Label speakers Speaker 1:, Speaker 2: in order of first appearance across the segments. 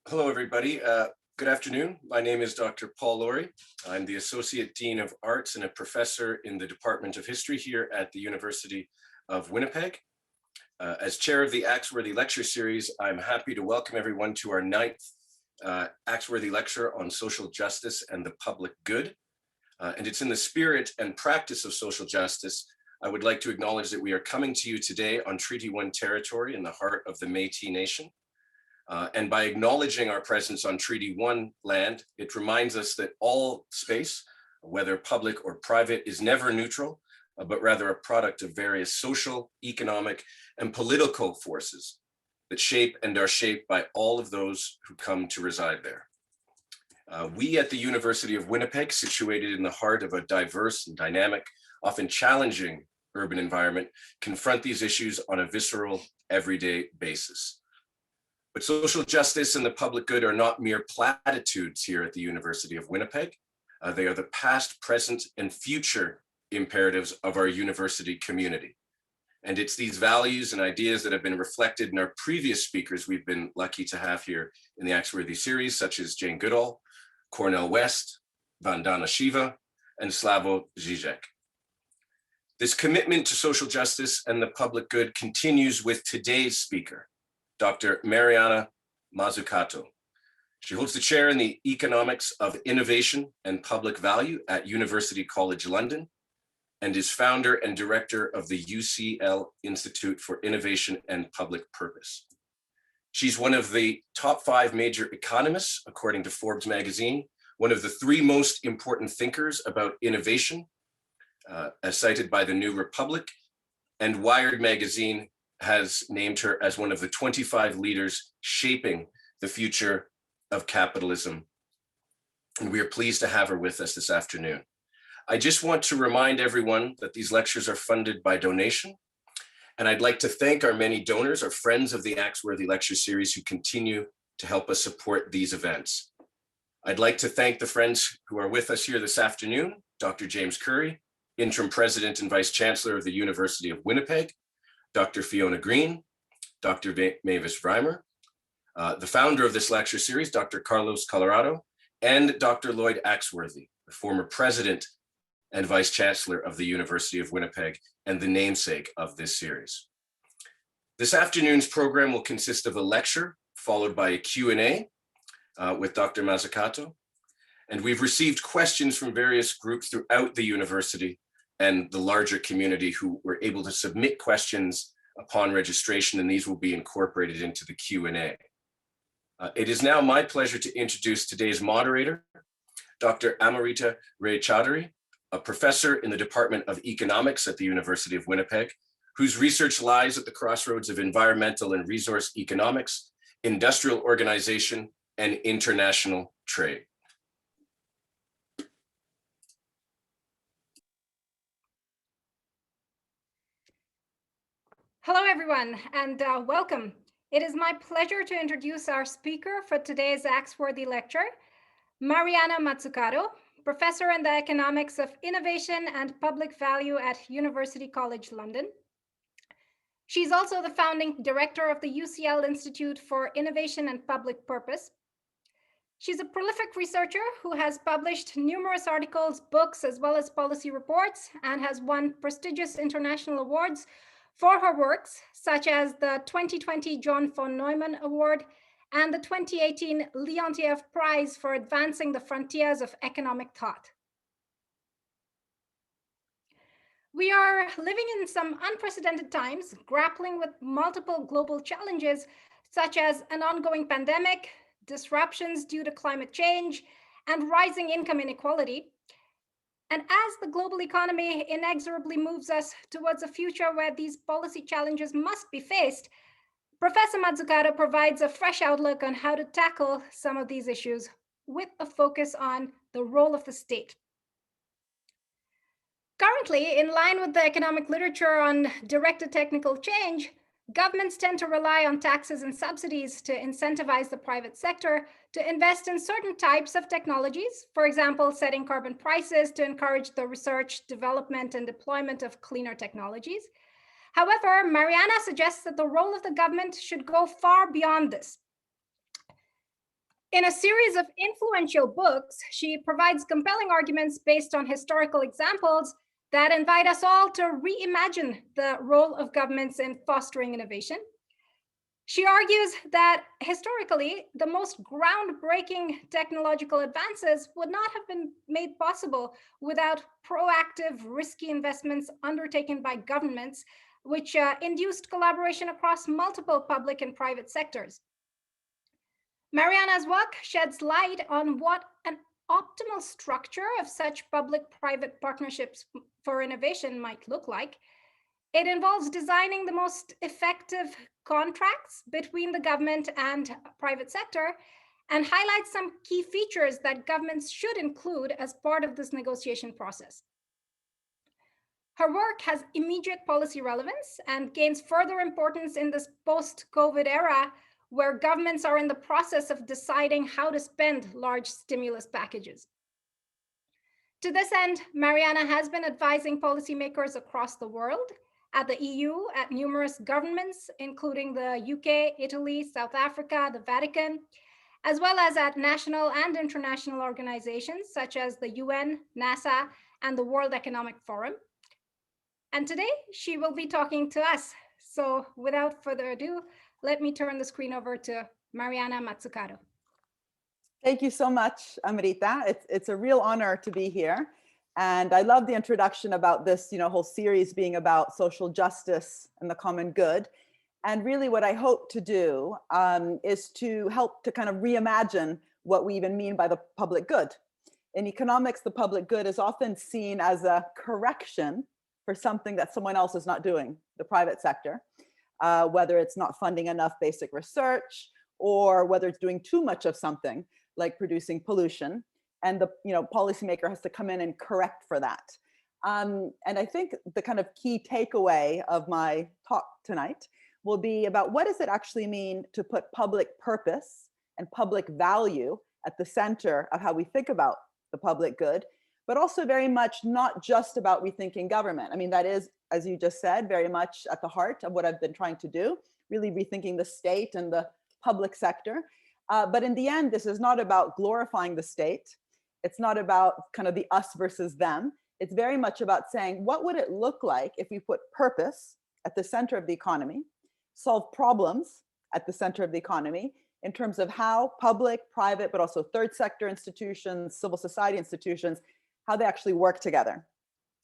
Speaker 1: Hello, everybody. Good afternoon. My name is Dr. Paul Laurie. I'm the Associate Dean of Arts and a professor in the Department of History here at the University of Winnipeg. As chair of the Axworthy Lecture Series, I'm happy to welcome everyone to our ninth Axworthy Lecture on Social Justice and the Public Good. And it's in the spirit and practice of social justice, I would like to acknowledge that we are coming to you today on Treaty 1 territory in the heart of the Métis Nation. And by acknowledging our presence on Treaty 1 land, it reminds us that all space, whether public or private, is never neutral, but rather a product of various social, economic, and political forces that shape and are shaped by all of those who come to reside there. We at the University of Winnipeg, situated in the heart of a diverse and dynamic, often challenging urban environment, confront these issues on a visceral, everyday basis. But social justice and the public good are not mere platitudes here at the University of Winnipeg. They are the past, present, and future imperatives of our university community. And it's these values and ideas that have been reflected in our previous speakers we've been lucky to have here in the Axworthy series, such as Jane Goodall, Cornel West, Vandana Shiva, and Slavoj Žižek. This commitment to social justice and the public good continues with today's speaker, Dr. Mariana Mazzucato. She holds the chair in the Economics of Innovation and Public Value at University College London and is founder and director of the UCL Institute for Innovation and Public Purpose. She's one of the top 5 major economists, according to Forbes magazine, one of the 3 most important thinkers about innovation, as cited by the New Republic, and Wired magazine has named her as one of the 25 leaders shaping the future of capitalism. And we are pleased to have her with us this afternoon. I just want to remind everyone that these lectures are funded by donation. And I'd like to thank our many donors, our friends of the Axworthy Lecture Series who continue to help us support these events. I'd like to thank the friends who are with us here this afternoon, Dr. James Curry, Interim President and Vice Chancellor of the University of Winnipeg, Dr. Fiona Green, Dr. Mavis Reimer, the founder of this lecture series, Dr. Carlos Colorado, and Dr. Lloyd Axworthy, the former president and vice chancellor of the University of Winnipeg and the namesake of this series. This afternoon's program will consist of a lecture followed by a Q&A with Dr. Mazzucato. And we've received questions from various groups throughout the university and the larger community who were able to submit questions upon registration, and these will be incorporated into the Q&A. It is now my pleasure to introduce today's moderator, Dr. Amrita Ray Chaudhary, a professor in the Department of Economics at the University of Winnipeg, whose research lies at the crossroads of environmental and resource economics, industrial organization, and international trade.
Speaker 2: Hello, everyone, and welcome. It is my pleasure to introduce our speaker for today's Axworthy lecture, Mariana Mazzucato, professor in the Economics of Innovation and Public Value at University College London. She's also the founding director of the UCL Institute for Innovation and Public Purpose. She's a prolific researcher who has published numerous articles, books, as well as policy reports, and has won prestigious international awards for her works, such as the 2020 John von Neumann Award and the 2018 Leontief Prize for Advancing the Frontiers of Economic Thought. We are living in some unprecedented times, grappling with multiple global challenges, such as an ongoing pandemic, disruptions due to climate change, and rising income inequality. And as the global economy inexorably moves us towards a future where these policy challenges must be faced, Professor Mazzucato provides a fresh outlook on how to tackle some of these issues with a focus on the role of the state. Currently, in line with the economic literature on directed technical change, governments tend to rely on taxes and subsidies to incentivize the private sector to invest in certain types of technologies, for example, setting carbon prices to encourage the research, development, and deployment of cleaner technologies. However, Mariana suggests that the role of the government should go far beyond this. In a series of influential books, she provides compelling arguments based on historical examples that invite us all to reimagine the role of governments in fostering innovation. She argues that historically, the most groundbreaking technological advances would not have been made possible without proactive, risky investments undertaken by governments, which induced collaboration across multiple public and private sectors. Mariana's work sheds light on what an optimal structure of such public-private partnerships for innovation might look like. It involves designing the most effective contracts between the government and private sector and highlights some key features that governments should include as part of this negotiation process. Her work has immediate policy relevance and gains further importance in this post-COVID era where governments are in the process of deciding how to spend large stimulus packages. To this end, Mariana has been advising policymakers across the world, at the EU, at numerous governments, including the UK, Italy, South Africa, the Vatican, as well as at national and international organizations such as the UN, NASA, and the World Economic Forum. And today, she will be talking to us. So without further ado, let me turn the screen over to Mariana Mazzucato.
Speaker 3: Thank you so much, Amrita. It's a real honor to be here. And I love the introduction about this, whole series being about social justice and the common good. And really what I hope to do is to help to kind of reimagine what we even mean by the public good. In economics, the public good is often seen as a correction for something that someone else is not doing, the private sector, whether it's not funding enough basic research or whether it's doing too much of something like producing pollution. And the policymaker has to come in and correct for that. And I think the kind of key takeaway of my talk tonight will be about what does it actually mean to put public purpose and public value at the center of how we think about the public good, but also very much not just about rethinking government. I mean, that is, as you just said, very much at the heart of what I've been trying to do, really rethinking the state and the public sector. But in the end, this is not about glorifying the state. It's not about kind of the us versus them. It's very much about saying, what would it look like if we put purpose at the center of the economy, solve problems at the center of the economy in terms of how public, private, but also third sector institutions, civil society institutions, how they actually work together.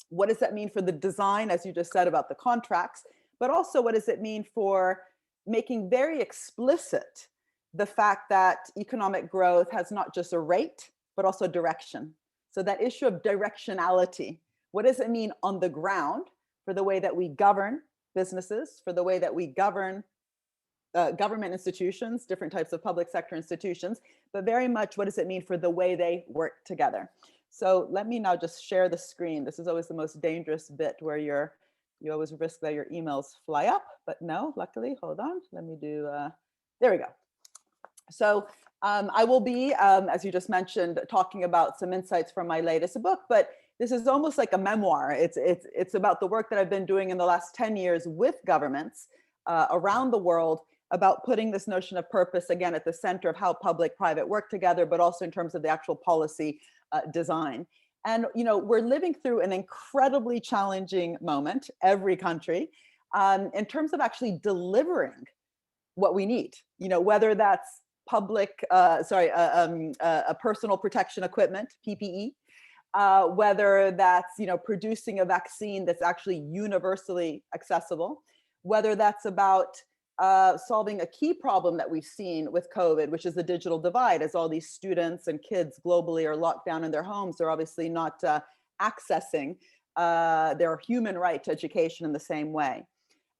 Speaker 3: What does that mean for the design, as you just said, about the contracts, but also what does it mean for making very explicit the fact that economic growth has not just a rate, but also direction. So that issue of directionality, what does it mean on the ground for the way that we govern businesses, for the way that we govern government institutions, different types of public sector institutions, but very much what does it mean for the way they work together. So let me now just share the screen. This is always the most dangerous bit where you always risk that your emails fly up, but no, luckily, hold on, let me do, there we go. So I will be, as you just mentioned, talking about some insights from my latest book, but this is almost like a memoir. It's about the work that I've been doing in the last 10 years with governments around the world about putting this notion of purpose, again, at the center of how public-private work together, but also in terms of the actual policy design. And we're living through an incredibly challenging moment, every country, in terms of actually delivering what we need, whether that's personal protection equipment, PPE, whether that's, producing a vaccine that's actually universally accessible, whether that's about solving a key problem that we've seen with COVID, which is the digital divide, as all these students and kids globally are locked down in their homes. They're obviously not accessing their human right to education in the same way.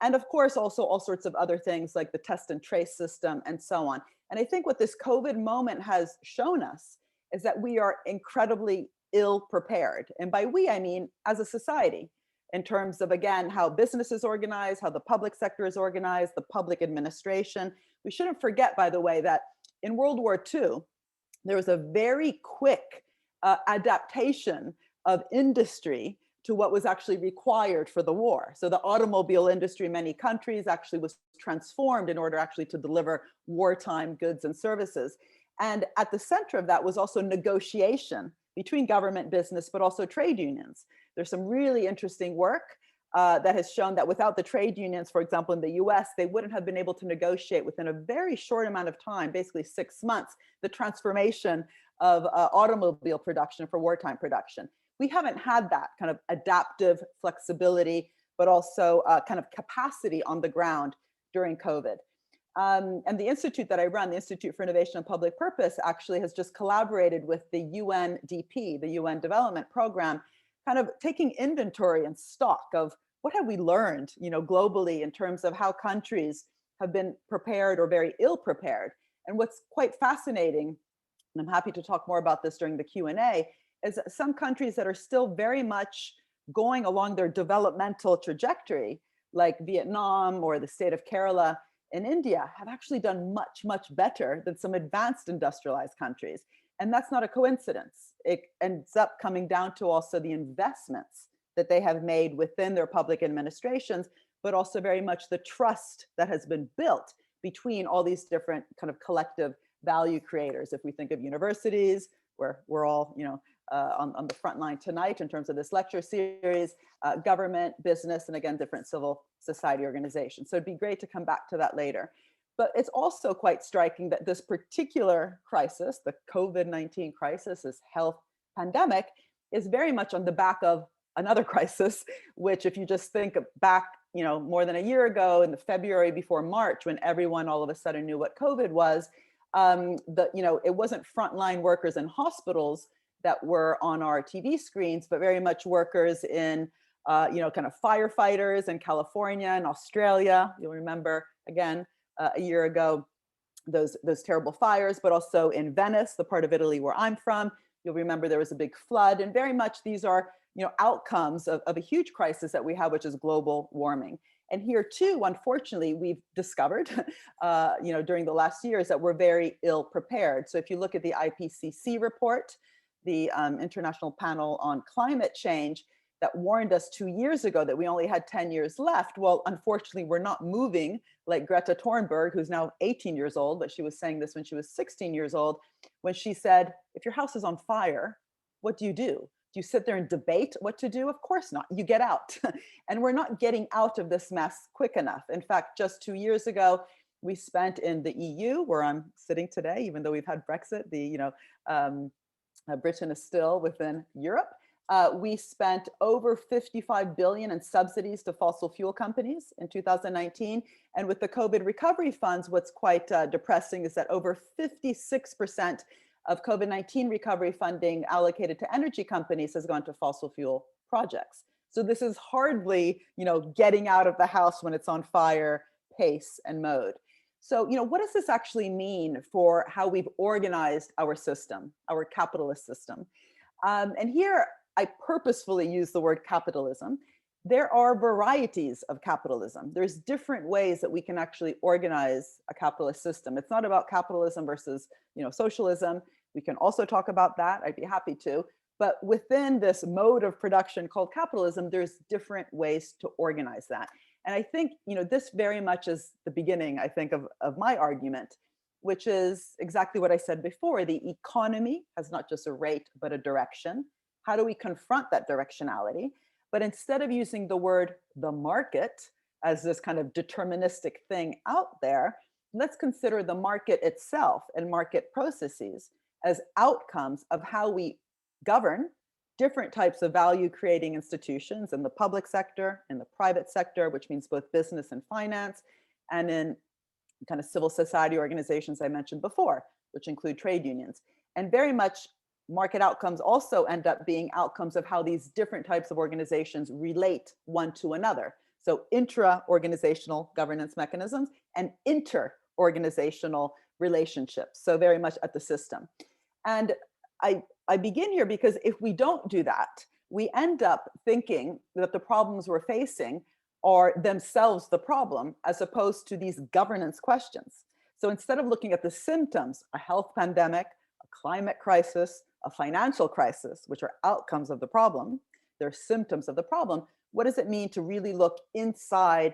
Speaker 3: And of course, also all sorts of other things like the test and trace system and so on. And I think what this COVID moment has shown us is that we are incredibly ill prepared. And by we, I mean as a society, in terms of, again, how business is organized, how the public sector is organized, the public administration. We shouldn't forget, by the way, that in World War II, there was a very quick adaptation of industry to what was actually required for the war. So the automobile industry in many countries actually was transformed in order actually to deliver wartime goods and services. And at the center of that was also negotiation between government, business, but also trade unions. There's some really interesting work that has shown that without the trade unions, for example, in the US, they wouldn't have been able to negotiate within a very short amount of time, basically 6 months, the transformation of automobile production for wartime production. We haven't had that kind of adaptive flexibility, but also kind of capacity on the ground during COVID. And the institute that I run, the Institute for Innovation and Public Purpose, actually has just collaborated with the UNDP, the UN Development Program, kind of taking inventory and stock of what have we learned, globally in terms of how countries have been prepared or very ill prepared. And what's quite fascinating, and I'm happy to talk more about this during the Q&A, is that some countries that are still very much going along their developmental trajectory, like Vietnam or the state of Kerala in India, have actually done much, much better than some advanced industrialized countries. And that's not a coincidence. It ends up coming down to also the investments that they have made within their public administrations, but also very much the trust that has been built between all these different kind of collective value creators. If we think of universities, where we're all on the front line tonight in terms of this lecture series, government, business, and again, different civil society organizations. So it'd be great to come back to that later. But it's also quite striking that this particular crisis, the COVID-19 crisis, this health pandemic, is very much on the back of another crisis, which if you just think back, more than a year ago in the February before March, when everyone all of a sudden knew what COVID was, it wasn't frontline workers in hospitals that were on our TV screens, but very much workers in, kind of firefighters in California and Australia. You'll remember, again, a year ago, those terrible fires, but also in Venice, the part of Italy where I'm from. You'll remember there was a big flood, and very much these are outcomes of a huge crisis that we have, which is global warming. And here too, unfortunately, we've discovered, during the last years that we're very ill prepared. So if you look at the IPCC report, the International Panel on Climate Change, that warned us 2 years ago that we only had 10 years left. Well, unfortunately, we're not moving like Greta Thunberg, who's now 18 years old, but she was saying this when she was 16 years old, when she said, if your house is on fire, what do? Do you sit there and debate what to do? Of course not. You get out. And we're not getting out of this mess quick enough. In fact, just 2 years ago, we spent in the EU, where I'm sitting today, even though we've had Brexit, Britain is still within Europe. We spent over 55 billion in subsidies to fossil fuel companies in 2019. And with the COVID recovery funds, what's quite depressing is that over 56% of COVID-19 recovery funding allocated to energy companies has gone to fossil fuel projects. So this is hardly, getting out of the house when it's on fire pace and mode. So, what does this actually mean for how we've organized our system, our capitalist system? And here I purposefully use the word capitalism. There are varieties of capitalism. There's different ways that we can actually organize a capitalist system. It's not about capitalism versus, socialism. We can also talk about that. I'd be happy to. But within this mode of production called capitalism, there's different ways to organize that. And I think, this very much is the beginning, I think, of my argument, which is exactly what I said before. The economy has not just a rate, but a direction. How do we confront that directionality? But instead of using the word the market as this kind of deterministic thing out there, let's consider the market itself and market processes as outcomes of how we govern different types of value creating institutions in the public sector, in the private sector, which means both business and finance, and in kind of civil society organizations I mentioned before, which include trade unions. And very much market outcomes also end up being outcomes of how these different types of organizations relate one to another. So intra-organizational governance mechanisms and inter-organizational relationships. So very much at the system. And I begin here because if we don't do that, we end up thinking that the problems we're facing are themselves the problem, as opposed to these governance questions. So instead of looking at the symptoms, a health pandemic, a climate crisis, a financial crisis, which are outcomes of the problem, they're symptoms of the problem, what does it mean to really look inside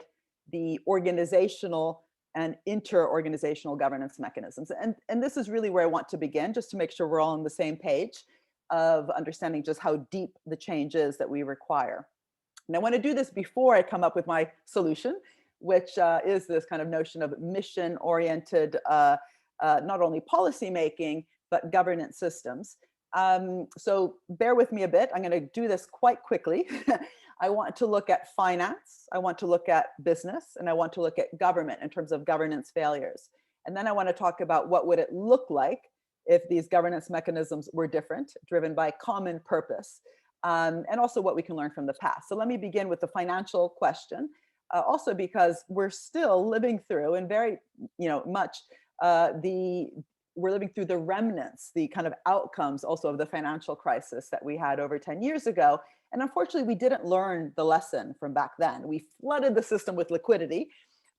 Speaker 3: the organizational and inter-organizational governance mechanisms. And this is really where I want to begin, just to make sure we're all on the same page of understanding just how deep the change is that we require. And I want to do this before I come up with my solution, which is this kind of notion of mission-oriented, not only policy making, but governance systems. So bear with me a bit. I'm going to do this quite quickly. I want to look at finance, I want to look at business, and I want to look at government in terms of governance failures. And then I want to talk about what would it look like if these governance mechanisms were different, driven by common purpose, and also what we can learn from the past. So let me begin with the financial question, also because we're still living through, and very much we're living through the remnants, the kind of outcomes also of the financial crisis that we had over 10 years ago. And unfortunately, we didn't learn the lesson from back then. We flooded the system with liquidity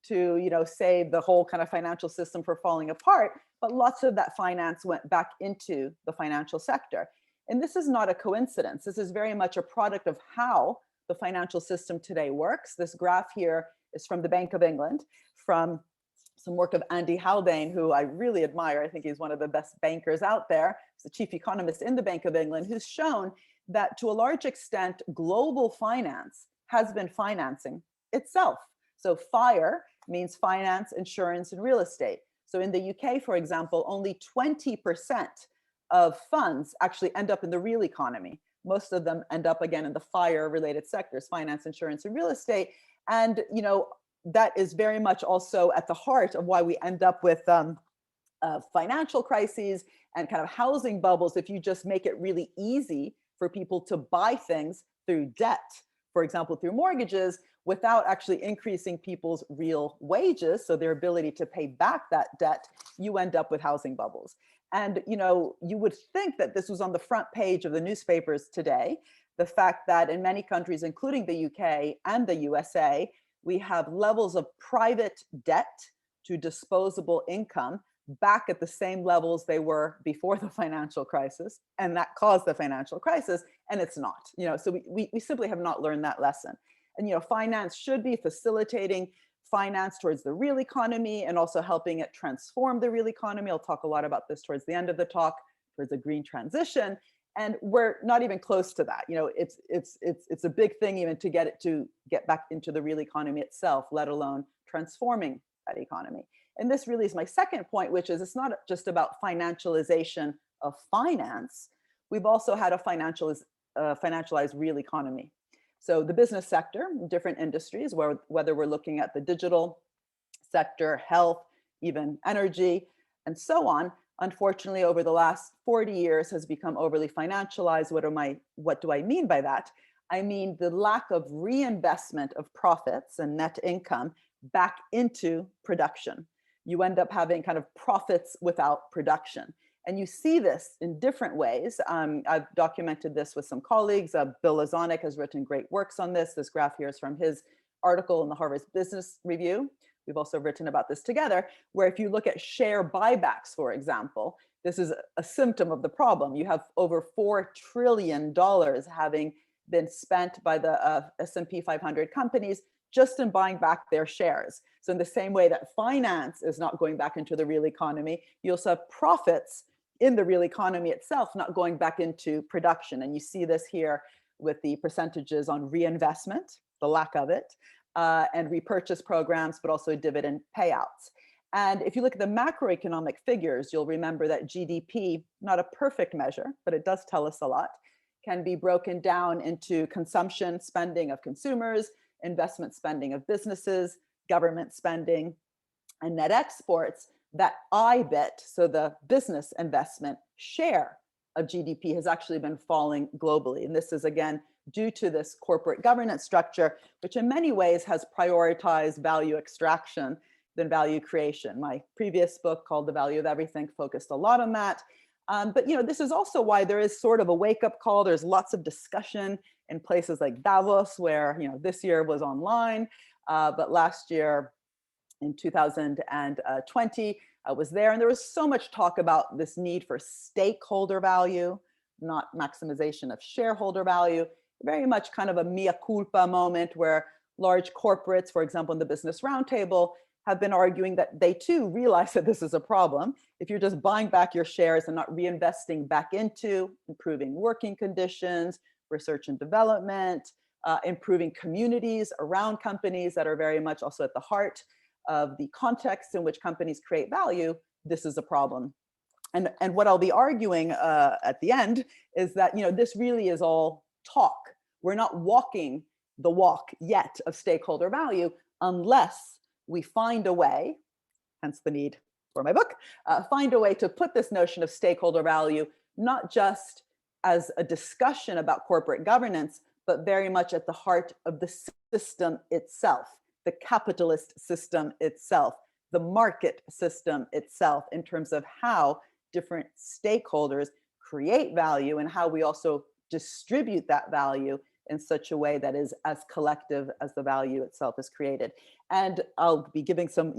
Speaker 3: to save the whole kind of financial system from falling apart, but lots of that finance went back into the financial sector. And this is not a coincidence. This is very much a product of how the financial system today works. This graph here is from the Bank of England, from some work of Andy Haldane, who I really admire. I think he's one of the best bankers out there. He's the chief economist in the Bank of England, who's shown that to a large extent, global finance has been financing itself. So FIRE means finance, insurance, and real estate. So in the UK, for example, only 20% of funds actually end up in the real economy. Most of them end up again in the FIRE related sectors, finance, insurance, and real estate. And that is very much also at the heart of why we end up with financial crises and kind of housing bubbles if you just make it really easy for people to buy things through debt, for example, through mortgages, without actually increasing people's real wages, so their ability to pay back that debt, you end up with housing bubbles. And you would think that this was on the front page of the newspapers today, the fact that in many countries, including the UK and the USA, we have levels of private debt to disposable income back at the same levels they were before the financial crisis, and that caused the financial crisis, and it's not. So we simply have not learned that lesson. And finance should be facilitating finance towards the real economy and also helping it transform the real economy. I'll talk a lot about this towards the end of the talk, towards a green transition. And we're not even close to that. It's a big thing even to get back into the real economy itself, let alone transforming that economy. And this really is my second point, which is it's not just about financialization of finance. We've also had a financialized real economy. So the business sector, different industries, whether we're looking at the digital sector, health, even energy, and so on, unfortunately, over the last 40 years has become overly financialized. What do I mean by that? I mean the lack of reinvestment of profits and net income back into production. You end up having kind of profits without production. And you see this in different ways. I've documented this with some colleagues. Bill Lazanik has written great works on this. This graph here is from his article in the Harvard Business Review. We've also written about this together, where if you look at share buybacks, for example, this is a symptom of the problem. You have over $4 trillion having been spent by the S&P 500 companies just in buying back their shares. So in the same way that finance is not going back into the real economy, you also have profits in the real economy itself not going back into production. And you see this here with the percentages on reinvestment, the lack of it, and repurchase programs, but also dividend payouts. And if you look at the macroeconomic figures, you'll remember that GDP, not a perfect measure, but it does tell us a lot, can be broken down into consumption spending of consumers, investment spending of businesses, government spending, and net exports. That IBIT, so the business investment share of GDP, has actually been falling globally. And this is, again, due to this corporate governance structure, which in many ways has prioritized value extraction than value creation. My previous book called The Value of Everything focused a lot on that. But this is also why there is sort of a wake-up call. There's lots of discussion in places like Davos, where this year was online, but last year in 2020, I was there, and there was so much talk about this need for stakeholder value, not maximization of shareholder value. Very much kind of a mea culpa moment where large corporates, for example, in the Business Roundtable, have been arguing that they too realize that this is a problem. If you're just buying back your shares and not reinvesting back into improving working conditions, research and development, improving communities around companies that are very much also at the heart of the context in which companies create value, this is a problem. And what I'll be arguing at the end is that, this really is all talk. We're not walking the walk yet of stakeholder value unless we find a way, hence the need for my book, find a way to put this notion of stakeholder value, not just as a discussion about corporate governance, but very much at the heart of the system itself, the capitalist system itself, the market system itself, in terms of how different stakeholders create value and how we also distribute that value in such a way that is as collective as the value itself is created. And I'll be giving some,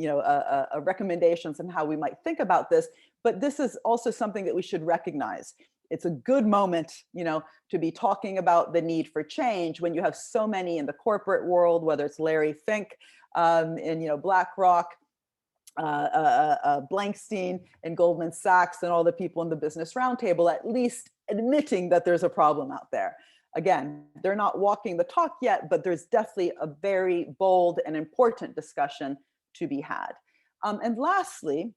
Speaker 3: recommendations on how we might think about this, but this is also something that we should recognize. It's a good moment, to be talking about the need for change when you have so many in the corporate world, whether it's Larry Fink in BlackRock, Blankstein and Goldman Sachs and all the people in the Business Roundtable, at least admitting that there's a problem out there. Again, they're not walking the talk yet, but there's definitely a very bold and important discussion to be had. And lastly,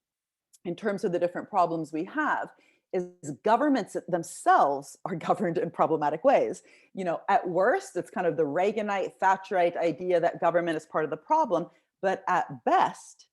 Speaker 3: in terms of the different problems we have, is governments themselves are governed in problematic ways. At worst, it's kind of the Reaganite, Thatcherite idea that government is part of the problem, but at best,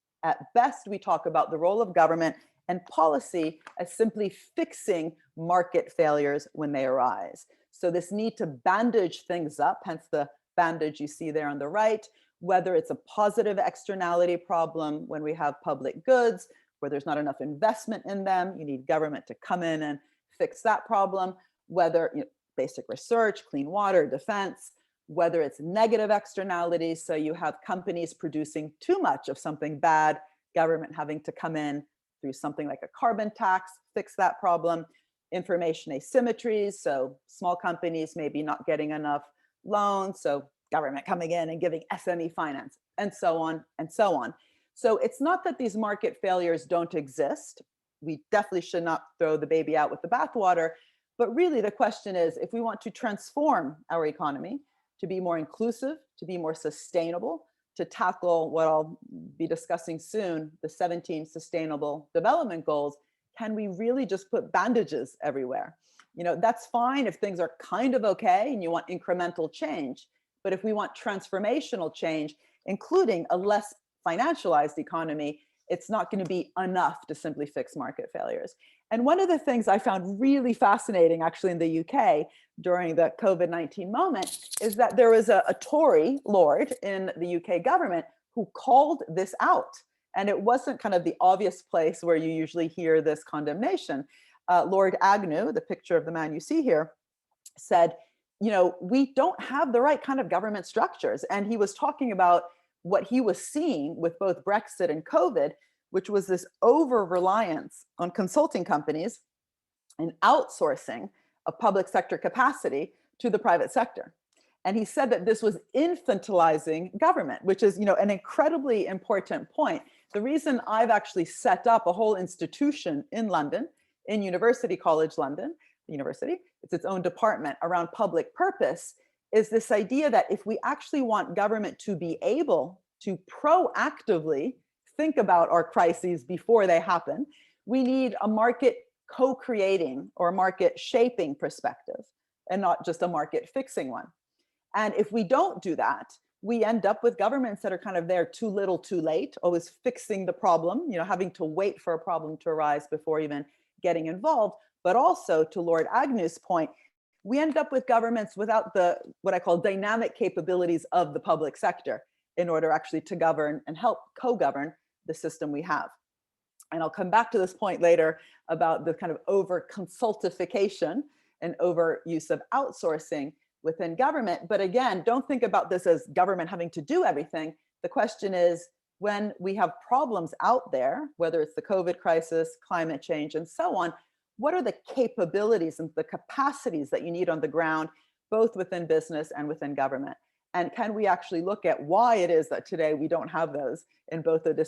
Speaker 3: we talk about the role of government and policy as simply fixing market failures when they arise. So this need to bandage things up, hence the bandage you see there on the right, whether it's a positive externality problem when we have public goods, where there's not enough investment in them, you need government to come in and fix that problem, whether basic research, clean water, defense, whether it's negative externalities, so you have companies producing too much of something bad, government having to come in through something like a carbon tax, fix that problem, information asymmetries, so small companies maybe not getting enough loans, so government coming in and giving SME finance, and so on and so on. So it's not that these market failures don't exist. We definitely should not throw the baby out with the bathwater, but really the question is, if we want to transform our economy to be more inclusive, to be more sustainable, to tackle what I'll be discussing soon, the 17 Sustainable Development Goals, can we really just put bandages everywhere? That's fine if things are kind of okay and you want incremental change, but if we want transformational change, including a less financialized economy, it's not going to be enough to simply fix market failures. And one of the things I found really fascinating actually in the UK during the COVID-19 moment is that there was a Tory lord in the UK government who called this out. And it wasn't kind of the obvious place where you usually hear this condemnation. Lord Agnew, the picture of the man you see here, said, we don't have the right kind of government structures. And he was talking about what he was seeing with both Brexit and COVID, which was this over-reliance on consulting companies and outsourcing of public sector capacity to the private sector. And he said that this was infantilizing government, which is, an incredibly important point. The reason I've actually set up a whole institution in London, in University College London, university, it's its own department around public purpose, is this idea that if we actually want government to be able to proactively think about our crises before they happen, we need a market co-creating or market shaping perspective and not just a market fixing one. And if we don't do that, we end up with governments that are kind of there too little, too late, always fixing the problem, having to wait for a problem to arise before even getting involved. But also, to Lord Agnew's point, we end up with governments without the, what I call dynamic capabilities of the public sector in order actually to govern and help co-govern the system we have. And I'll come back to this point later about the kind of over consultification and over use of outsourcing within government. But again, don't think about this as government having to do everything. The question is, when we have problems out there, whether it's the COVID crisis, climate change, and so on, what are the capabilities and the capacities that you need on the ground, both within business and within government? And can we actually look at why it is that today we don't have those in both of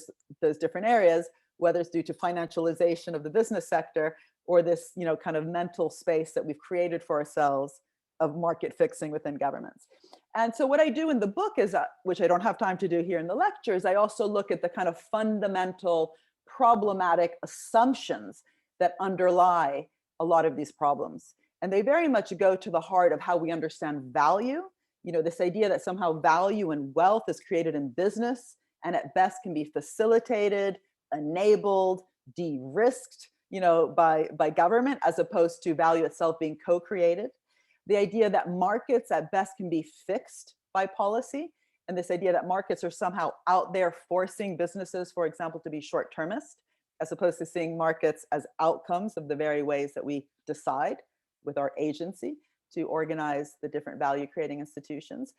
Speaker 3: those different areas, whether it's due to financialization of the business sector or this, kind of mental space that we've created for ourselves of market fixing within governments. And so what I do in the book is, which I don't have time to do here in the lectures, I also look at the kind of fundamental problematic assumptions that underlie a lot of these problems. And they very much go to the heart of how we understand value. This idea that somehow value and wealth is created in business and at best can be facilitated, enabled, de-risked, by government, as opposed to value itself being co-created. The idea that markets at best can be fixed by policy, and this idea that markets are somehow out there forcing businesses, for example, to be short-termist, as opposed to seeing markets as outcomes of the very ways that we decide with our agency to organize the different value-creating institutions.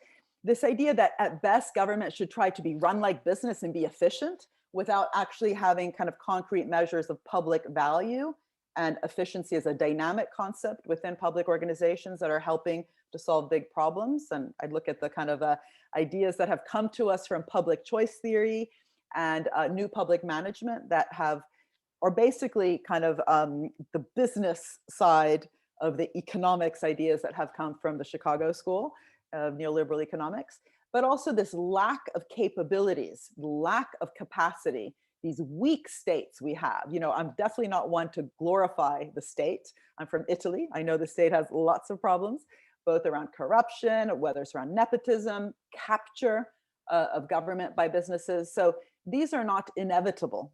Speaker 3: This idea that at best government should try to be run like business and be efficient without actually having kind of concrete measures of public value and efficiency as a dynamic concept within public organizations that are helping to solve big problems. And I'd look at the kind of ideas that have come to us from public choice theory and new public management that are basically kind of the business side of the economics ideas that have come from the Chicago School of neoliberal economics, but also this lack of capabilities, lack of capacity, these weak states we have. I'm definitely not one to glorify the state. I'm from Italy. I know the state has lots of problems, both around corruption, whether it's around nepotism, capture of government by businesses. So these are not inevitable.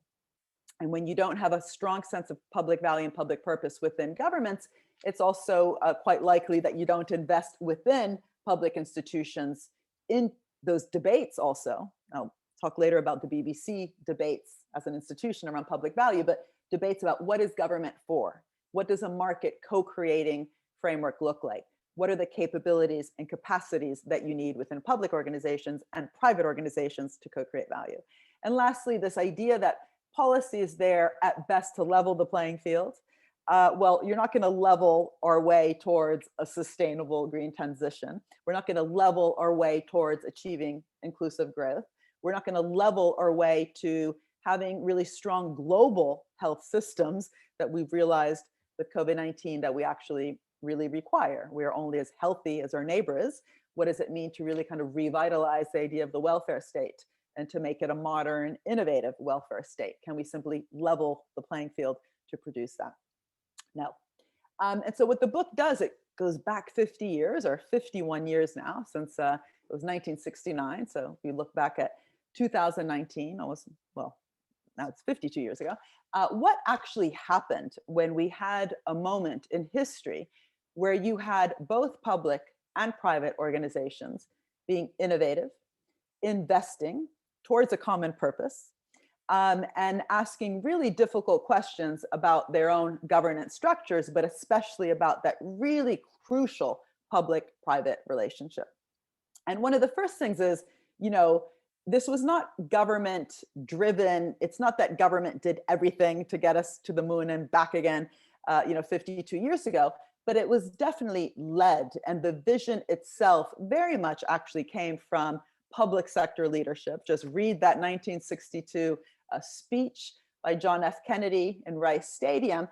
Speaker 3: And when you don't have a strong sense of public value and public purpose within governments, it's also quite likely that you don't invest within public institutions in those debates also. I'll talk later about the BBC debates as an institution around public value, but debates about what is government for? What does a market co-creating framework look like? What are the capabilities and capacities that you need within public organizations and private organizations to co-create value? And lastly, this idea that policy is there at best to level the playing field. Well, you're not going to level our way towards a sustainable green transition. We're not going to level our way towards achieving inclusive growth. We're not going to level our way to having really strong global health systems that we've realized with COVID-19 that we actually really require. We are only as healthy as our neighbor is. What does it mean to really kind of revitalize the idea of the welfare state and to make it a modern, innovative welfare state? Can we simply level the playing field to produce that? No. And so what the book does, it goes back 50 years or 51 years now, since it was 1969. So if you look back at 2019, almost, well, now it's 52 years ago. What actually happened when we had a moment in history where you had both public and private organizations being innovative, investing towards a common purpose, and asking really difficult questions about their own governance structures, but especially about that really crucial public-private relationship. And one of the first things is, this was not government driven. It's not that government did everything to get us to the moon and back again, 52 years ago, but it was definitely led. And the vision itself very much actually came from public sector leadership. Just read that 1962 speech by John F. Kennedy in Rice Stadium.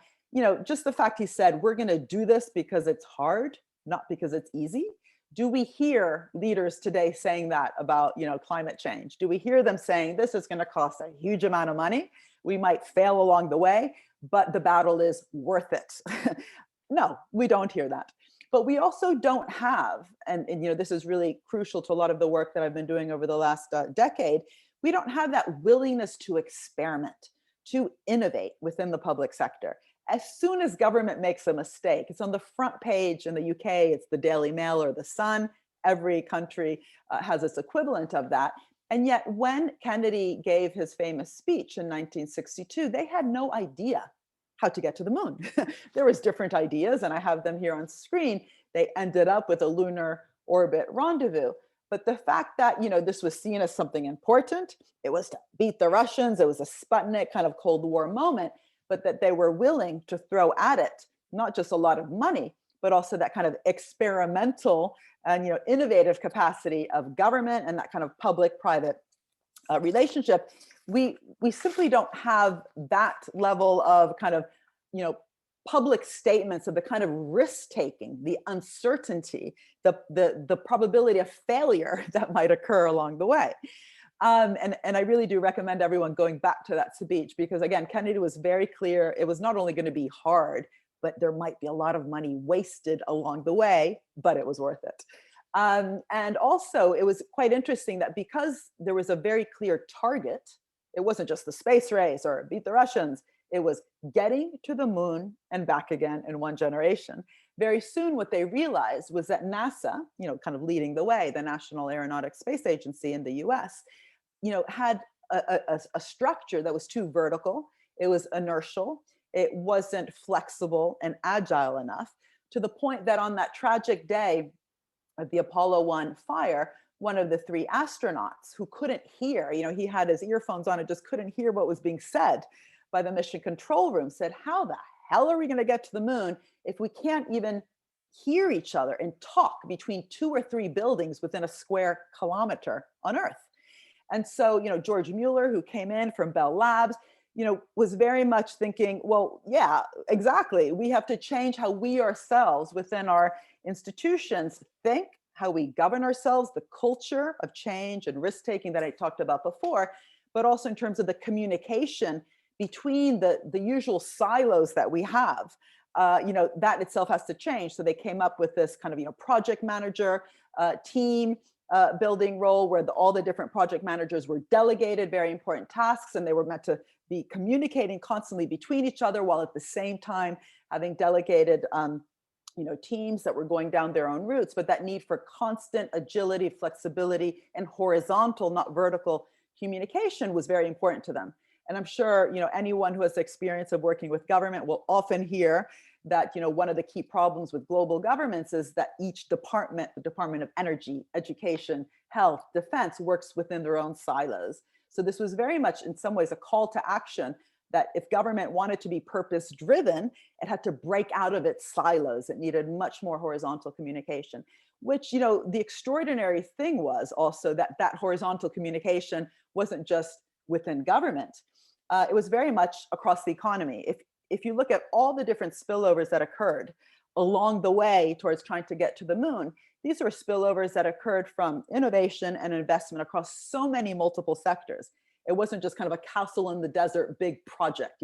Speaker 3: Just the fact he said, we're going to do this because it's hard, not because it's easy. Do we hear leaders today saying that about, climate change? Do we hear them saying this is going to cost a huge amount of money? We might fail along the way, but the battle is worth it. No, we don't hear that. But we also don't have, and this is really crucial to a lot of the work that I've been doing over the last decade, we don't have that willingness to experiment, to innovate within the public sector. As soon as government makes a mistake, it's on the front page in the UK, it's the Daily Mail or the Sun. Every country has its equivalent of that. And yet when Kennedy gave his famous speech in 1962, they had no idea how to get to the moon. There was different ideas, and I have them here on screen. They ended up with a lunar orbit rendezvous. But the fact that, this was seen as something important, it was to beat the Russians, it was a Sputnik kind of Cold War moment, but that they were willing to throw at it, not just a lot of money, but also that kind of experimental and innovative capacity of government and that kind of public-private relationship, we simply don't have that level of kind of public statements of the kind of risk-taking, the uncertainty, the probability of failure that might occur along the way. And I really do recommend everyone going back to that speech, because again, Kennedy was very clear. It was not only going to be hard, but there might be a lot of money wasted along the way, but it was worth it. And also it was quite interesting that because there was a very clear target, it wasn't just the space race or beat the Russians, it was getting to the moon and back again in one generation. Very soon what they realized was that NASA, kind of leading the way, the National Aeronautics Space Agency in the US, had a structure that was too vertical, it was inertial, it wasn't flexible and agile enough, to the point that on that tragic day of the Apollo 1 fire, one of the 3 astronauts who couldn't hear, he had his earphones on and just couldn't hear what was being said by the mission control room, said, how the hell are we going to get to the moon if we can't even hear each other and talk between 2 or 3 buildings within a square kilometer on Earth? And so, George Mueller, who came in from Bell Labs, was very much thinking, well, yeah, exactly. We have to change how we ourselves within our institutions think, how we govern ourselves, the culture of change and risk-taking that I talked about before, but also in terms of the communication between the usual silos that we have. That itself has to change. So they came up with this kind of, project manager team building role where all the different project managers were delegated very important tasks, and they were meant to be communicating constantly between each other while at the same time having delegated teams that were going down their own routes. But that need for constant agility, flexibility, and horizontal, not vertical communication was very important to them. And I'm sure anyone who has experience of working with government will often hear that one of the key problems with global governments is that each department, the Department of Energy, Education, Health, Defense, works within their own silos. So this was very much in some ways a call to action that if government wanted to be purpose driven, it had to break out of its silos. It needed much more horizontal communication, which, the extraordinary thing was also that horizontal communication wasn't just within government. It was very much across the economy. If you look at all the different spillovers that occurred along the way towards trying to get to the moon, these were spillovers that occurred from innovation and investment across so many multiple sectors. It wasn't just kind of a castle in the desert big project,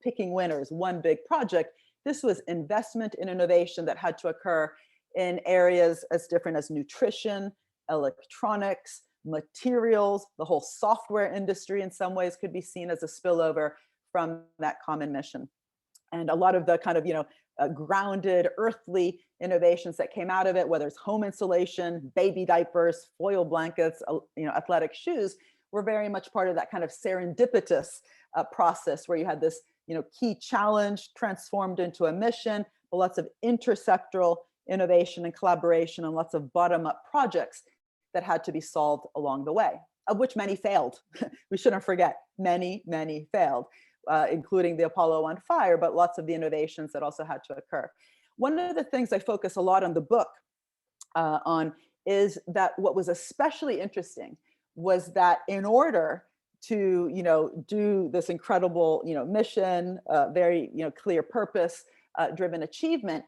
Speaker 3: picking winners, one big project. This was investment in innovation that had to occur in areas as different as nutrition, electronics, materials. The whole software industry in some ways could be seen as a spillover from that common mission. And a lot of the kind of, grounded earthly innovations that came out of it, whether it's home insulation, baby diapers, foil blankets, athletic shoes, were very much part of that kind of serendipitous process where you had this, key challenge transformed into a mission, but lots of intersectoral innovation and collaboration and lots of bottom-up projects that had to be solved along the way, of which many failed. We shouldn't forget, many, many failed. Including the Apollo 1 fire, but lots of the innovations that also had to occur. One of the things I focus a lot on the book on is that what was especially interesting was that in order to do this incredible mission, very clear purpose driven achievement,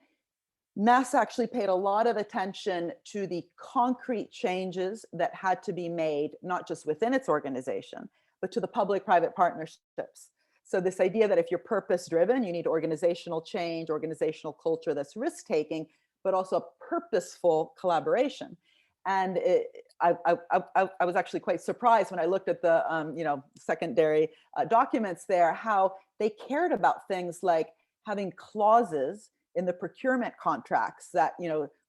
Speaker 3: NASA actually paid a lot of attention to the concrete changes that had to be made, not just within its organization, but to the public-private partnerships. So this idea that if you're purpose-driven, you need organizational change, organizational culture that's risk-taking, but also a purposeful collaboration. And I was actually quite surprised when I looked at the secondary documents there, how they cared about things like having clauses in the procurement contracts that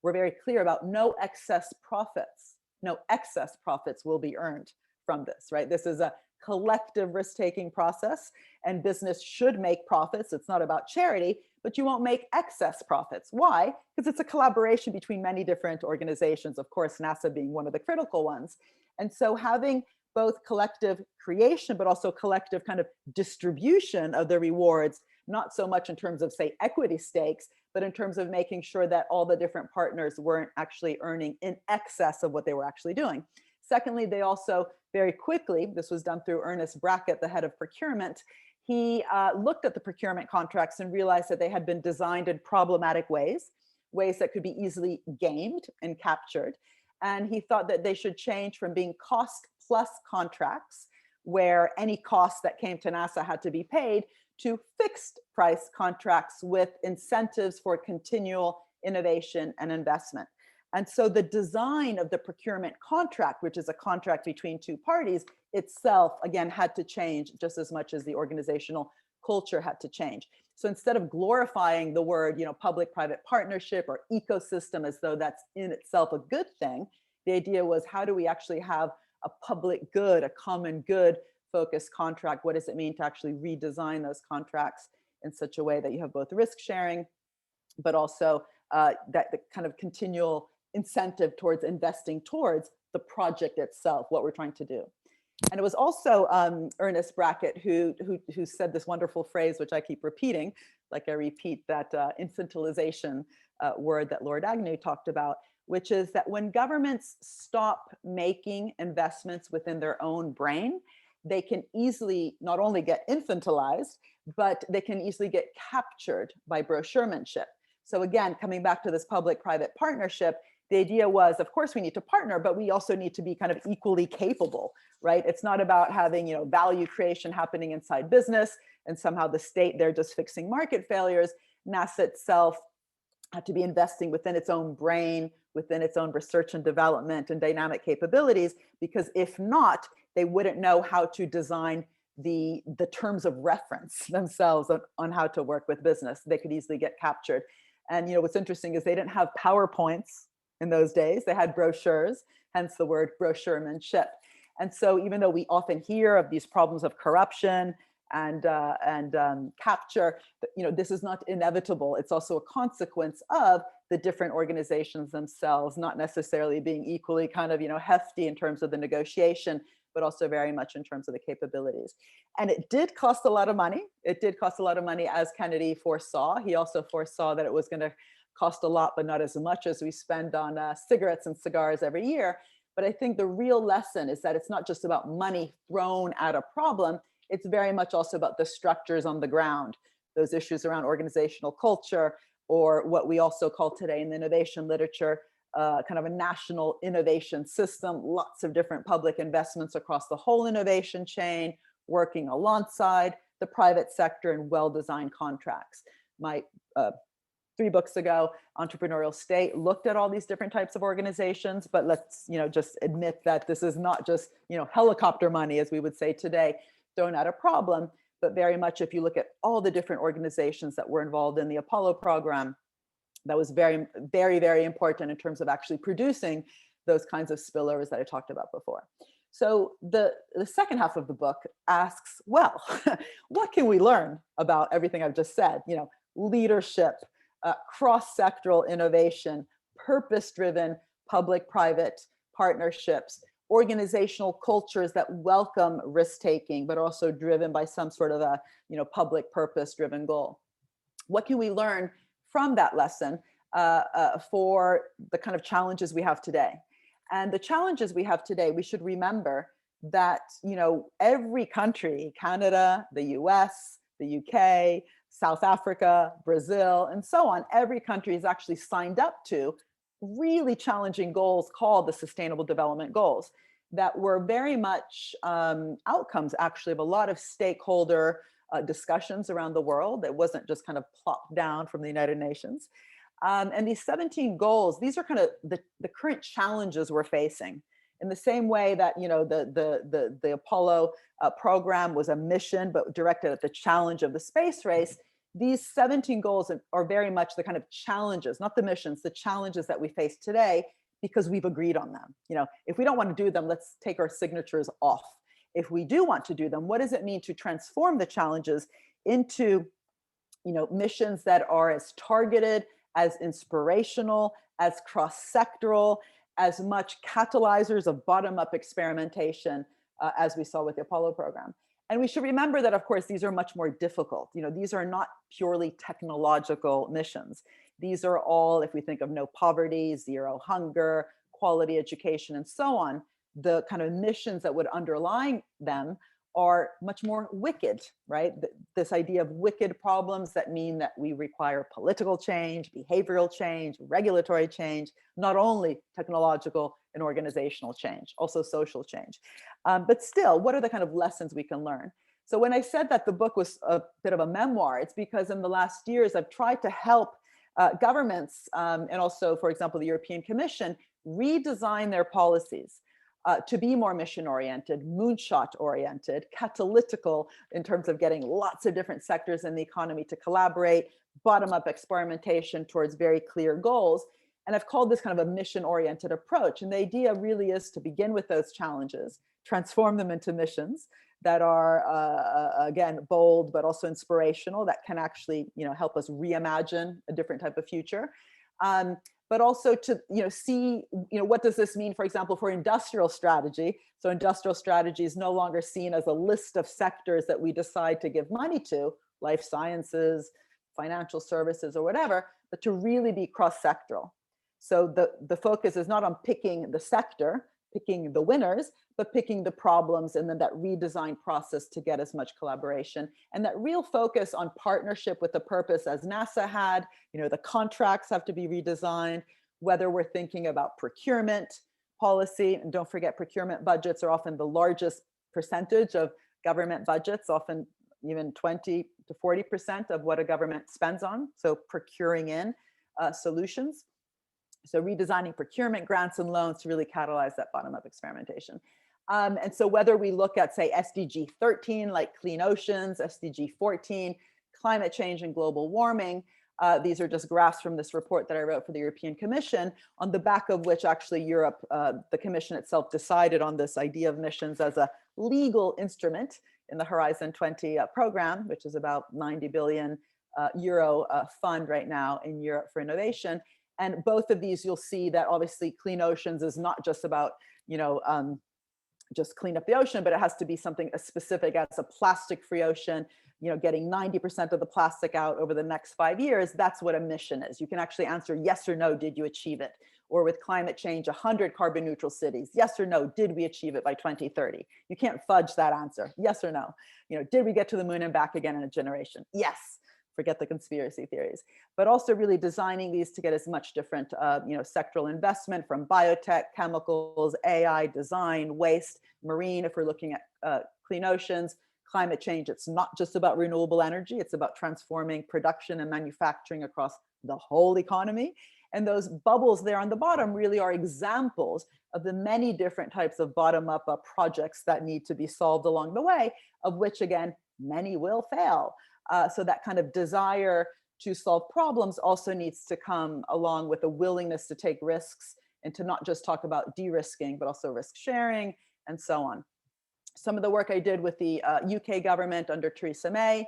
Speaker 3: were very clear about no excess profits. No excess profits will be earned from this, right? This is a collective risk-taking process, and business should make profits. It's not about charity, but you won't make excess profits. Why? Because it's a collaboration between many different organizations, of course, NASA being one of the critical ones. And so having both collective creation, but also collective kind of distribution of the rewards not so much in terms of, say, equity stakes, but in terms of making sure that all the different partners weren't actually earning in excess of what they were actually doing. Secondly, they also very quickly, this was done through Ernest Brackett, the head of procurement, he looked at the procurement contracts and realized that they had been designed in problematic ways that could be easily gamed and captured. And he thought that they should change from being cost plus contracts, where any cost that came to NASA had to be paid, to fixed price contracts with incentives for continual innovation and investment. And so the design of the procurement contract, which is a contract between two parties, itself, again, had to change just as much as the organizational culture had to change. So instead of glorifying the word, public-private partnership or ecosystem as though that's in itself a good thing, the idea was, how do we actually have a public good, a common good focused contract? What does it mean to actually redesign those contracts in such a way that you have both risk sharing, but also that the kind of continual incentive towards investing towards the project itself, what we're trying to do. And it was also Ernest Brackett who said this wonderful phrase, which I keep repeating, like I repeat that infantilization word that Lord Agnew talked about, which is that when governments stop making investments within their own brain, they can easily not only get infantilized, but they can easily get captured by brochuremanship. So again, coming back to this public-private partnership, the idea was, of course, we need to partner, but we also need to be kind of equally capable, right? It's not about having, value creation happening inside business and somehow the state, they're just fixing market failures. NASA itself had to be investing within its own brain, within its own research and development and dynamic capabilities, because if not, they wouldn't know how to design the terms of reference themselves on how to work with business. They could easily get captured. And what's interesting is they didn't have PowerPoints in those days. They had brochures, hence the word brochuremanship. And so even though we often hear of these problems of corruption and capture, this is not inevitable. It's also a consequence of the different organizations themselves, not necessarily being equally kind of, hefty in terms of the negotiation, but also very much in terms of the capabilities. And it did cost a lot of money. It did cost a lot of money, as Kennedy foresaw. He also foresaw that it was going to cost a lot, but not as much as we spend on cigarettes and cigars every year. But I think the real lesson is that it's not just about money thrown at a problem. It's very much also about the structures on the ground, those issues around organizational culture, or what we also call today in the innovation literature, kind of a national innovation system, lots of different public investments across the whole innovation chain, working alongside the private sector and well-designed contracts. My 3 books ago, Entrepreneurial State, looked at all these different types of organizations, but let's just admit that this is not just helicopter money, as we would say today, thrown at a problem, but very much if you look at all the different organizations that were involved in the Apollo program, that was very, very, very important in terms of actually producing those kinds of spillovers that I talked about before. So the second half of the book asks, well, what can we learn about everything I've just said? Leadership, cross-sectoral innovation, purpose-driven public-private partnerships, organizational cultures that welcome risk-taking, but also driven by some sort of a public purpose-driven goal. What can we learn from that lesson for the kind of challenges we have today? And the challenges we have today, we should remember that every country, Canada, the US, the UK, South Africa, Brazil, and so on, every country is actually signed up to really challenging goals called the Sustainable Development Goals that were very much outcomes actually of a lot of stakeholder discussions around the world. It wasn't just kind of plopped down from the United Nations. And these 17 goals, these are kind of the current challenges we're facing. In the same way that the Apollo program was a mission, but directed at the challenge of the space race, these 17 goals are very much the kind of challenges, not the missions, the challenges that we face today, because we've agreed on them. If we don't want to do them, let's take our signatures off. If we do want to do them, what does it mean to transform the challenges into missions that are as targeted, as inspirational, as cross-sectoral, as much catalyzers of bottom-up experimentation as we saw with the Apollo program. And we should remember that, of course, these are much more difficult. These are not purely technological missions. These are all, if we think of no poverty, zero hunger, quality education, and so on, the kind of missions that would underlie them are much more wicked, right? This idea of wicked problems that mean that we require political change, behavioral change, regulatory change, not only technological and organizational change, also social change. But still, what are the kind of lessons we can learn? So when I said that the book was a bit of a memoir, it's because in the last years, I've tried to help governments and also, for example, the European Commission redesign their policies to be more mission-oriented, moonshot-oriented, catalytical in terms of getting lots of different sectors in the economy to collaborate, bottom-up experimentation towards very clear goals. And I've called this kind of a mission-oriented approach. And the idea really is to begin with those challenges, transform them into missions that are, again, bold, but also inspirational, that can actually, help us reimagine a different type of future. But also to see what does this mean, for example, for industrial strategy. So industrial strategy is no longer seen as a list of sectors that we decide to give money to, life sciences, financial services, or whatever, but to really be cross-sectoral. So the focus is not on picking the sector, picking the winners, but picking the problems, and then that redesign process to get as much collaboration. And that real focus on partnership with the purpose, as NASA had, the contracts have to be redesigned, whether we're thinking about procurement policy, and don't forget procurement budgets are often the largest percentage of government budgets, often even 20 to 40% of what a government spends on. So procuring in solutions. So redesigning procurement grants and loans to really catalyze that bottom-up experimentation. And so whether we look at, say, SDG 13, like clean oceans, SDG 14, climate change and global warming, these are just graphs from this report that I wrote for the European Commission, on the back of which actually Europe, the Commission itself decided on this idea of missions as a legal instrument in the Horizon 20 program, which is about 90 billion euro fund right now in Europe for innovation. And both of these, you'll see that obviously clean oceans is not just about, just clean up the ocean, but it has to be something as specific as a plastic-free ocean, getting 90% of the plastic out over the next 5 years. That's what a mission is. You can actually answer yes or no, did you achieve it? Or with climate change, 100 carbon neutral cities, yes or no, did we achieve it by 2030? You can't fudge that answer, yes or no. Did we get to the moon and back again in a generation? Yes. Forget the conspiracy theories, but also really designing these to get as much different, sectoral investment from biotech, chemicals, AI, design, waste, marine, if we're looking at clean oceans, climate change. It's not just about renewable energy, it's about transforming production and manufacturing across the whole economy. And those bubbles there on the bottom really are examples of the many different types of bottom-up projects that need to be solved along the way, of which, again, many will fail. So that kind of desire to solve problems also needs to come along with a willingness to take risks and to not just talk about de-risking, but also risk sharing and so on. Some of the work I did with the UK government under Theresa May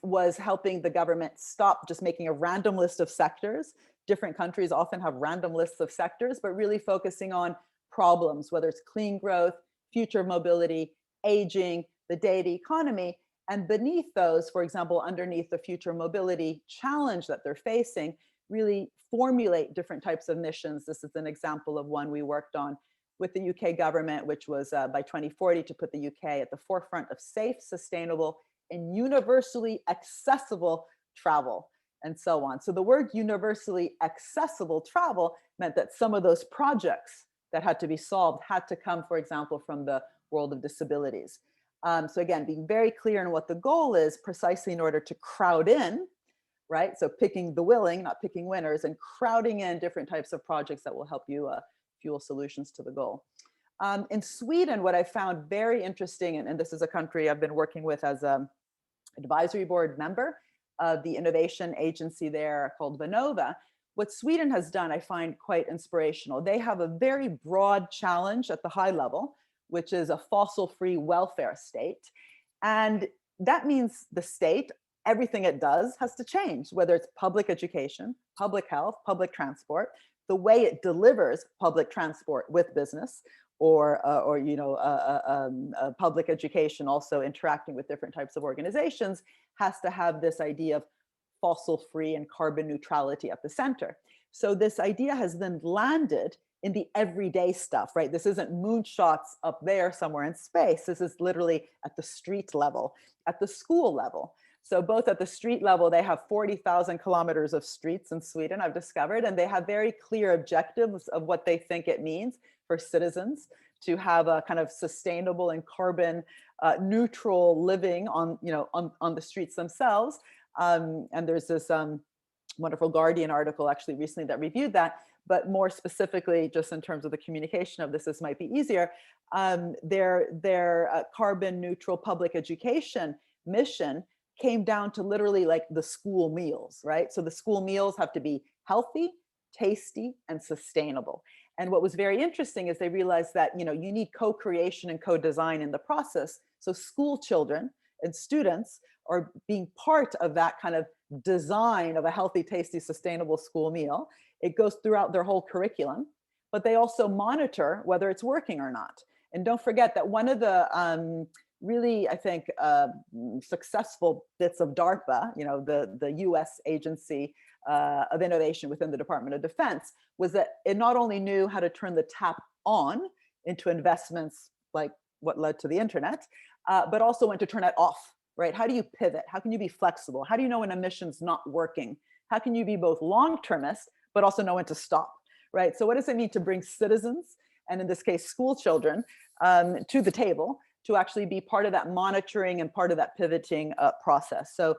Speaker 3: was helping the government stop just making a random list of sectors. Different countries often have random lists of sectors, but really focusing on problems, whether it's clean growth, future mobility, aging, the data economy. And beneath those, for example, underneath the future mobility challenge that they're facing, really formulate different types of missions. This is an example of one we worked on with the UK government, which was by 2040 to put the UK at the forefront of safe, sustainable, and universally accessible travel, and so on. So the word universally accessible travel meant that some of those projects that had to be solved had to come, for example, from the world of disabilities. So again, being very clear on what the goal is, precisely in order to crowd in, right? So picking the willing, not picking winners, and crowding in different types of projects that will help you fuel solutions to the goal. In Sweden, what I found very interesting, and this is a country I've been working with as an advisory board member of the innovation agency there called Vinnova. What Sweden has done, I find quite inspirational. They have a very broad challenge at the high level, which is a fossil-free welfare state. And that means the state, everything it does has to change, whether it's public education, public health, public transport, the way it delivers public transport with business, or public education, also interacting with different types of organizations, has to have this idea of fossil-free and carbon neutrality at the center. So this idea has then landed in the everyday stuff, right? This isn't moonshots up there somewhere in space. This is literally at the street level, at the school level. So both at the street level, they have 40,000 kilometers of streets in Sweden, I've discovered, and they have very clear objectives of what they think it means for citizens to have a kind of sustainable and carbon neutral living on the streets themselves. And there's this wonderful Guardian article actually recently that reviewed that. But more specifically, just in terms of the communication of this might be easier, their carbon neutral public education mission came down to literally like the school meals, right? So the school meals have to be healthy, tasty, and sustainable. And what was very interesting is they realized that, you need co-creation and co-design in the process. So school children and students are being part of that kind of design of a healthy, tasty, sustainable school meal. It goes throughout their whole curriculum, but they also monitor whether it's working or not. And don't forget that one of the really, I think, successful bits of DARPA, the US agency of innovation within the Department of Defense, was that it not only knew how to turn the tap on into investments like what led to the internet, but also when to turn it off, right? How do you pivot? How can you be flexible? How do you know when a mission's not working? How can you be both long-termist, but also know when to stop, right? So what does it mean to bring citizens, and in this case, school children, to the table to actually be part of that monitoring and part of that pivoting process? So,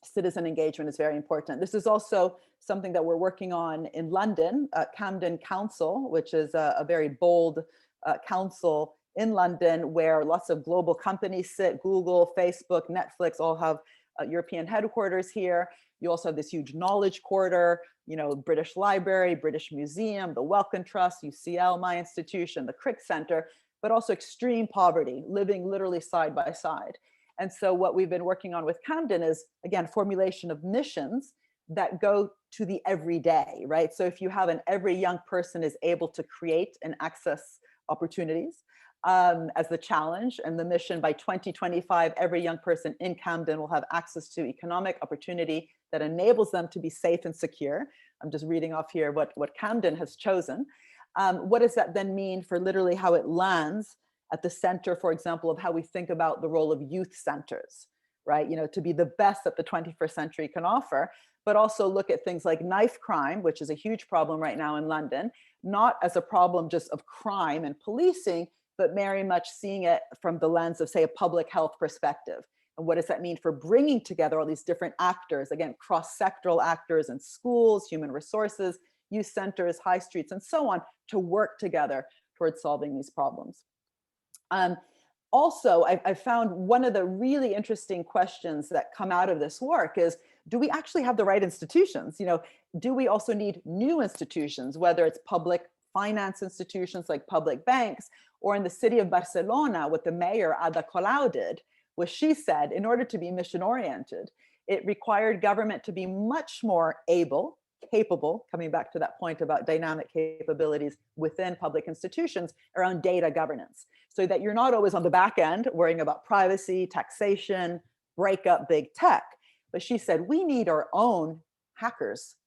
Speaker 3: citizen engagement is very important. This is also something that we're working on in London, Camden Council, which is a very bold council in London where lots of global companies sit. Google, Facebook, Netflix all have European headquarters here. You also have this huge knowledge corridor, British Library, British Museum, the Wellcome Trust, UCL, my institution, the Crick Center, but also extreme poverty, living literally side by side. And so what we've been working on with Camden is, again, formulation of missions that go to the everyday, right? So if you have every young person is able to create and access opportunities as the challenge, and the mission by 2025, every young person in Camden will have access to economic opportunity that enables them to be safe and secure. I'm just reading off here what Camden has chosen. What does that then mean for literally how it lands at the center, for example, of how we think about the role of youth centers, right? To be the best that the 21st century can offer, but also look at things like knife crime, which is a huge problem right now in London, not as a problem just of crime and policing, but very much seeing it from the lens of, say, a public health perspective. And what does that mean for bringing together all these different actors, again, cross-sectoral actors in schools, human resources, youth centers, high streets, and so on, to work together towards solving these problems. Also, I found one of the really interesting questions that come out of this work is, do we actually have the right institutions? Do we also need new institutions, whether it's public finance institutions like public banks, or in the city of Barcelona, what the mayor Ada Colau did was she said, in order to be mission oriented, it required government to be much more capable, coming back to that point about dynamic capabilities within public institutions around data governance, so that you're not always on the back end worrying about privacy, taxation, break up big tech. But she said, we need our own hackers,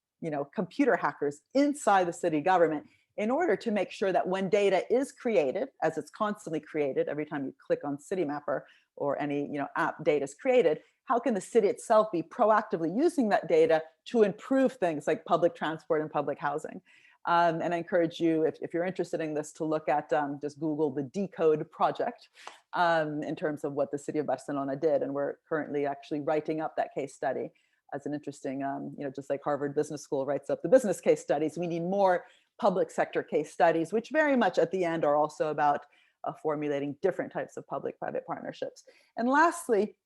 Speaker 3: computer hackers inside the city government in order to make sure that when data is created, as it's constantly created, every time you click on Citymapper or any app, data is created, how can the city itself be proactively using that data to improve things like public transport and public housing? And I encourage you, if you're interested in this, to look at, just Google the Decode project in terms of what the city of Barcelona did. And we're currently actually writing up that case study as an interesting, just like Harvard Business School writes up the business case studies, we need more public sector case studies, which very much at the end are also about formulating different types of public-private partnerships. And lastly,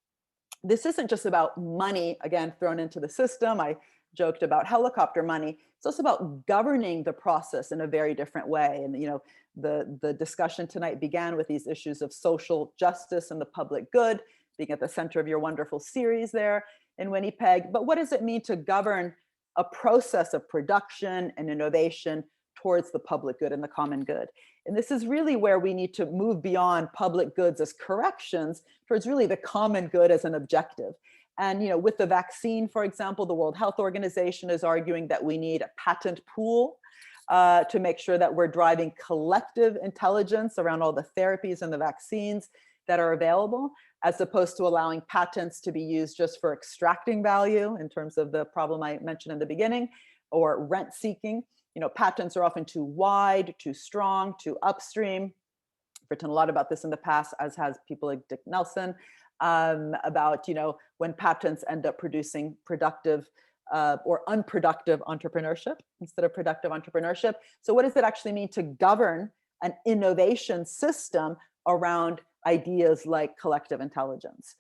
Speaker 3: this isn't just about money, again, thrown into the system. I joked about helicopter money. It's also about governing the process in a very different way. And the discussion tonight began with these issues of social justice and the public good being at the center of your wonderful series there in Winnipeg. But what does it mean to govern a process of production and innovation towards the public good and the common good. And this is really where we need to move beyond public goods as corrections towards really the common good as an objective. And with the vaccine, for example, the World Health Organization is arguing that we need a patent pool to make sure that we're driving collective intelligence around all the therapies and the vaccines that are available, as opposed to allowing patents to be used just for extracting value in terms of the problem I mentioned in the beginning, or rent seeking. Patents are often too wide, too strong, too upstream. I've written a lot about this in the past, as has people like Dick Nelson, about when patents end up producing productive or unproductive entrepreneurship instead of productive entrepreneurship. So what does it actually mean to govern an innovation system around ideas like collective intelligence?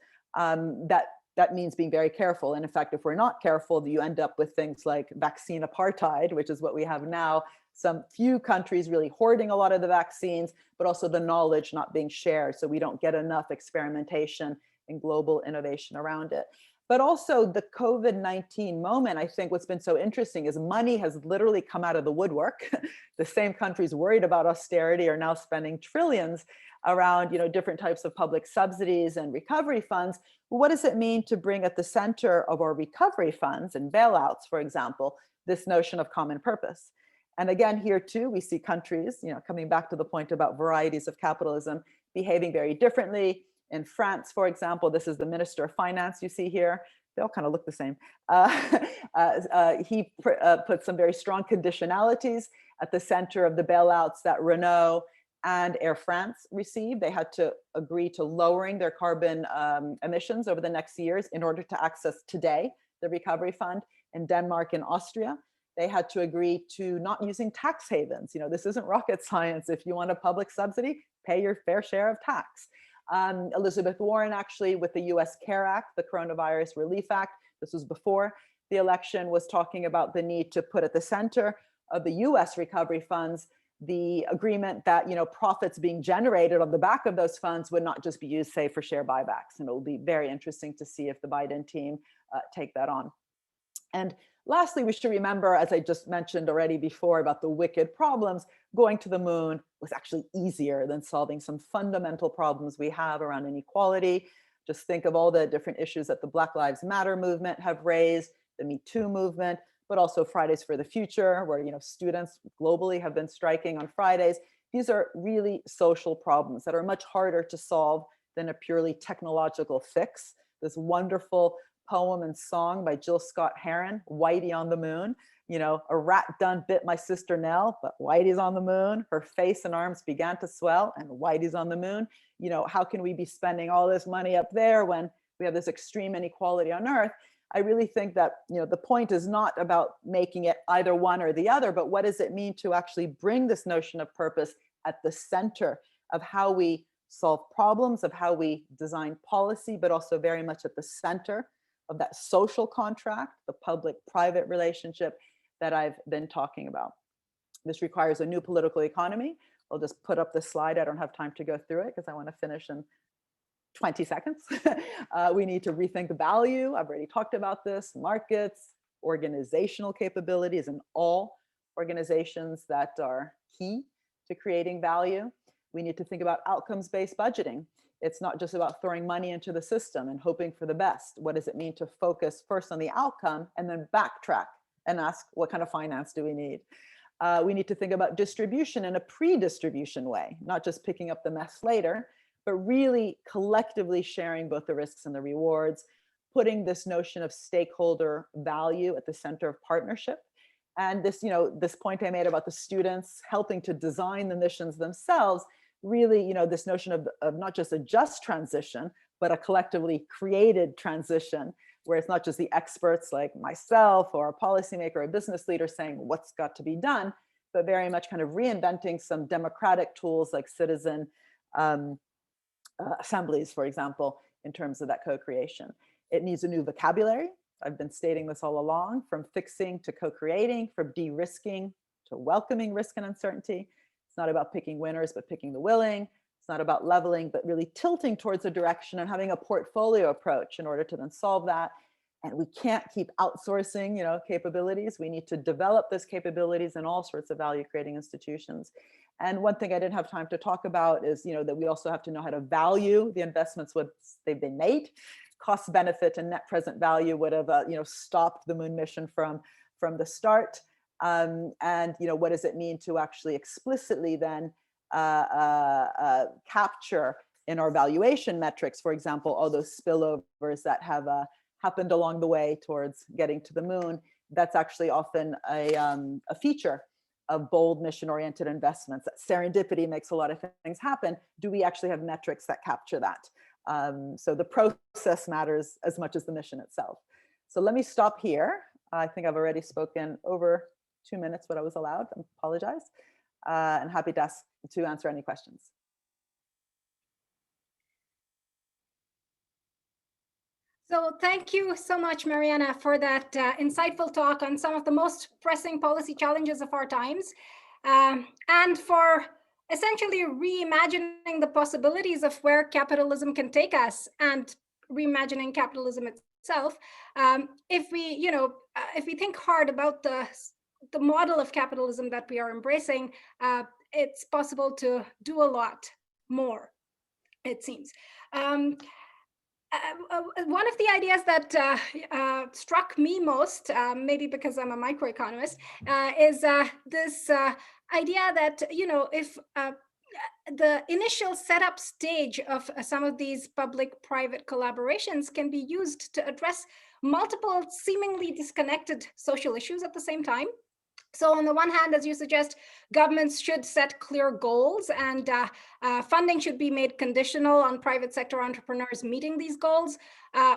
Speaker 3: That means being very careful. And in fact, if we're not careful, you end up with things like vaccine apartheid, which is what we have now. Some few countries really hoarding a lot of the vaccines, but also the knowledge not being shared. So we don't get enough experimentation and global innovation around it. But also the COVID-19 moment, I think what's been so interesting is money has literally come out of the woodwork. The same countries worried about austerity are now spending trillions around different types of public subsidies and recovery funds. What does it mean to bring at the center of our recovery funds and bailouts, for example, this notion of common purpose? And again, here too, we see countries, coming back to the point about varieties of capitalism, behaving very differently. In France, for example, this is the Minister of Finance you see here. They all kind of look the same. He put some very strong conditionalities at the center of the bailouts that Renault and Air France received. They had to agree to lowering their carbon emissions over the next years in order to access today the recovery fund. In Denmark and Austria, they had to agree to not using tax havens. This isn't rocket science. If you want a public subsidy, pay your fair share of tax. Elizabeth Warren, actually, with the US CARE Act, the Coronavirus Relief Act, this was before the election, was talking about the need to put at the center of the US recovery funds the agreement that profits being generated on the back of those funds would not just be used, say, for share buybacks. And it will be very interesting to see if the Biden team take that on. And lastly, we should remember, as I just mentioned already before, about the wicked problems, going to the moon was actually easier than solving some fundamental problems we have around inequality. Just think of all the different issues that the Black Lives Matter movement have raised, the Me Too movement, but also Fridays for the Future, where students globally have been striking on Fridays. These are really social problems that are much harder to solve than a purely technological fix. This wonderful poem and song by Jill Scott Heron, Whitey on the Moon. A rat done bit my sister Nell, but Whitey's on the moon. Her face and arms began to swell, and Whitey's on the moon. How can we be spending all this money up there when we have this extreme inequality on Earth? I really think that the point is not about making it either one or the other, but what does it mean to actually bring this notion of purpose at the center of how we solve problems, of how we design policy, but also very much at the center of that social contract, the public-private relationship that I've been talking about. This requires a new political economy. I'll just put up this slide. I don't have time to go through it because I want to finish in 20 seconds. We need to rethink value. I've already talked about this. Markets, organizational capabilities in all organizations that are key to creating value. We need to think about outcomes-based budgeting. It's not just about throwing money into the system and hoping for the best. What does it mean to focus first on the outcome and then backtrack and ask, what kind of finance do we need? We need to think about distribution in a pre-distribution way, not just picking up the mess later, but really collectively sharing both the risks and the rewards, putting this notion of stakeholder value at the center of partnership. And this, this point I made about the students helping to design the missions themselves, really, this notion of not just a just transition, but a collectively created transition, where it's not just the experts like myself or a policymaker or a business leader saying what's got to be done, but very much kind of reinventing some democratic tools like citizen assemblies, for example, in terms of that co-creation. It needs a new vocabulary. I've been stating this all along, from fixing to co-creating, from de-risking to welcoming risk and uncertainty. It's not about picking winners, but picking the willing. It's not about leveling, but really tilting towards a direction and having a portfolio approach in order to then solve that. And we can't keep outsourcing, capabilities. We need to develop those capabilities in all sorts of value creating institutions. And one thing I didn't have time to talk about is, that we also have to know how to value the investments once they've been made. Cost benefit and net present value would have, stopped the moon mission from the start. And, what does it mean to actually explicitly then capture in our valuation metrics, for example, all those spillovers that have happened along the way towards getting to the moon. That's actually often a feature of bold mission-oriented investments. That serendipity makes a lot of things happen. Do we actually have metrics that capture that? So the process matters as much as the mission itself. So let me stop here. I think I've already spoken over 2 minutes what I was allowed. I apologize. And happy to answer any questions.
Speaker 2: So thank you so much, Mariana, for that insightful talk on some of the most pressing policy challenges of our times, and for essentially reimagining the possibilities of where capitalism can take us and reimagining capitalism itself. If we think hard about the model of capitalism that we are embracing, it's possible to do a lot more, it seems. One of the ideas that struck me most, maybe because I'm a microeconomist, is this idea that, if the initial setup stage of some of these public-private collaborations can be used to address multiple seemingly disconnected social issues at the same time. So on the one hand, as you suggest, governments should set clear goals, and funding should be made conditional on private sector entrepreneurs meeting these goals,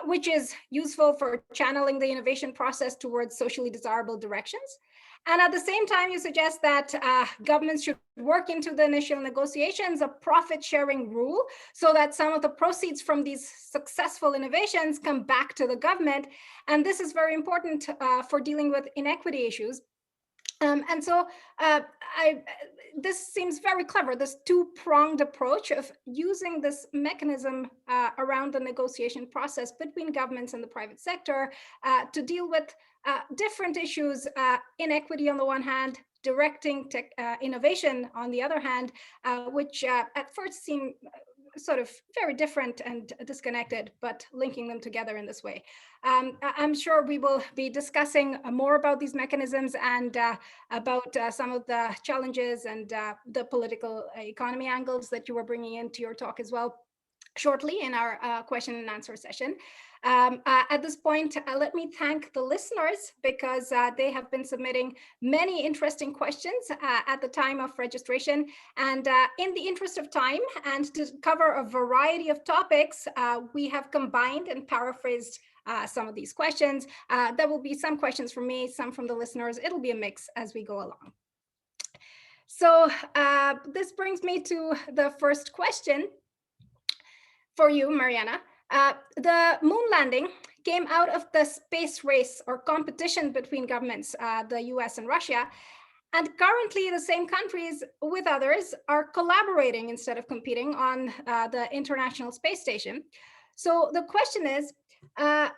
Speaker 2: which is useful for channeling the innovation process towards socially desirable directions. And at the same time, you suggest that governments should work into the initial negotiations a profit-sharing rule, so that some of the proceeds from these successful innovations come back to the government. And this is very important for dealing with inequity issues. And so this seems very clever, this two-pronged approach of using this mechanism around the negotiation process between governments and the private sector to deal with different issues, inequity on the one hand, directing innovation on the other hand, which at first seem sort of very different and disconnected, but linking them together in this way. I'm sure we will be discussing more about these mechanisms and about some of the challenges and the political economy angles that you were bringing into your talk as well shortly in our question and answer session. At this point, let me thank the listeners, because they have been submitting many interesting questions at the time of registration. And in the interest of time and to cover a variety of topics, we have combined and paraphrased some of these questions. There will be some questions from me, some from the listeners. It'll be a mix as we go along. So this brings me to the first question for you, Mariana. The moon landing came out of the space race or competition between governments, the US and Russia. And currently the same countries with others are collaborating instead of competing on the International Space Station. So the question is,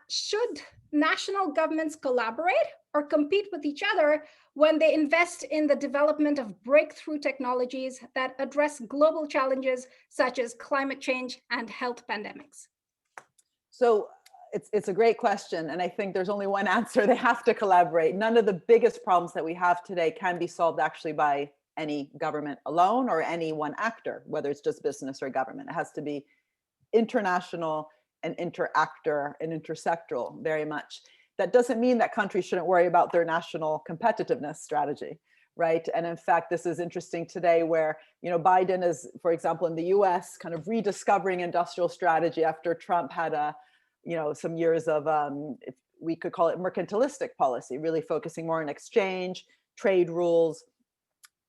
Speaker 2: should national governments collaborate or compete with each other when they invest in the development of breakthrough technologies that address global challenges such as climate change and health pandemics?
Speaker 3: So it's a great question. And I think there's only one answer. They have to collaborate. None of the biggest problems that we have today can be solved actually by any government alone or any one actor, whether it's just business or government. It has to be international and inter-actor and intersectoral very much. That doesn't mean that countries shouldn't worry about their national competitiveness strategy, right? And in fact, this is interesting today where, Biden is, for example, in the US, kind of rediscovering industrial strategy after Trump had some years of, we could call it mercantilistic policy, really focusing more on exchange, trade rules,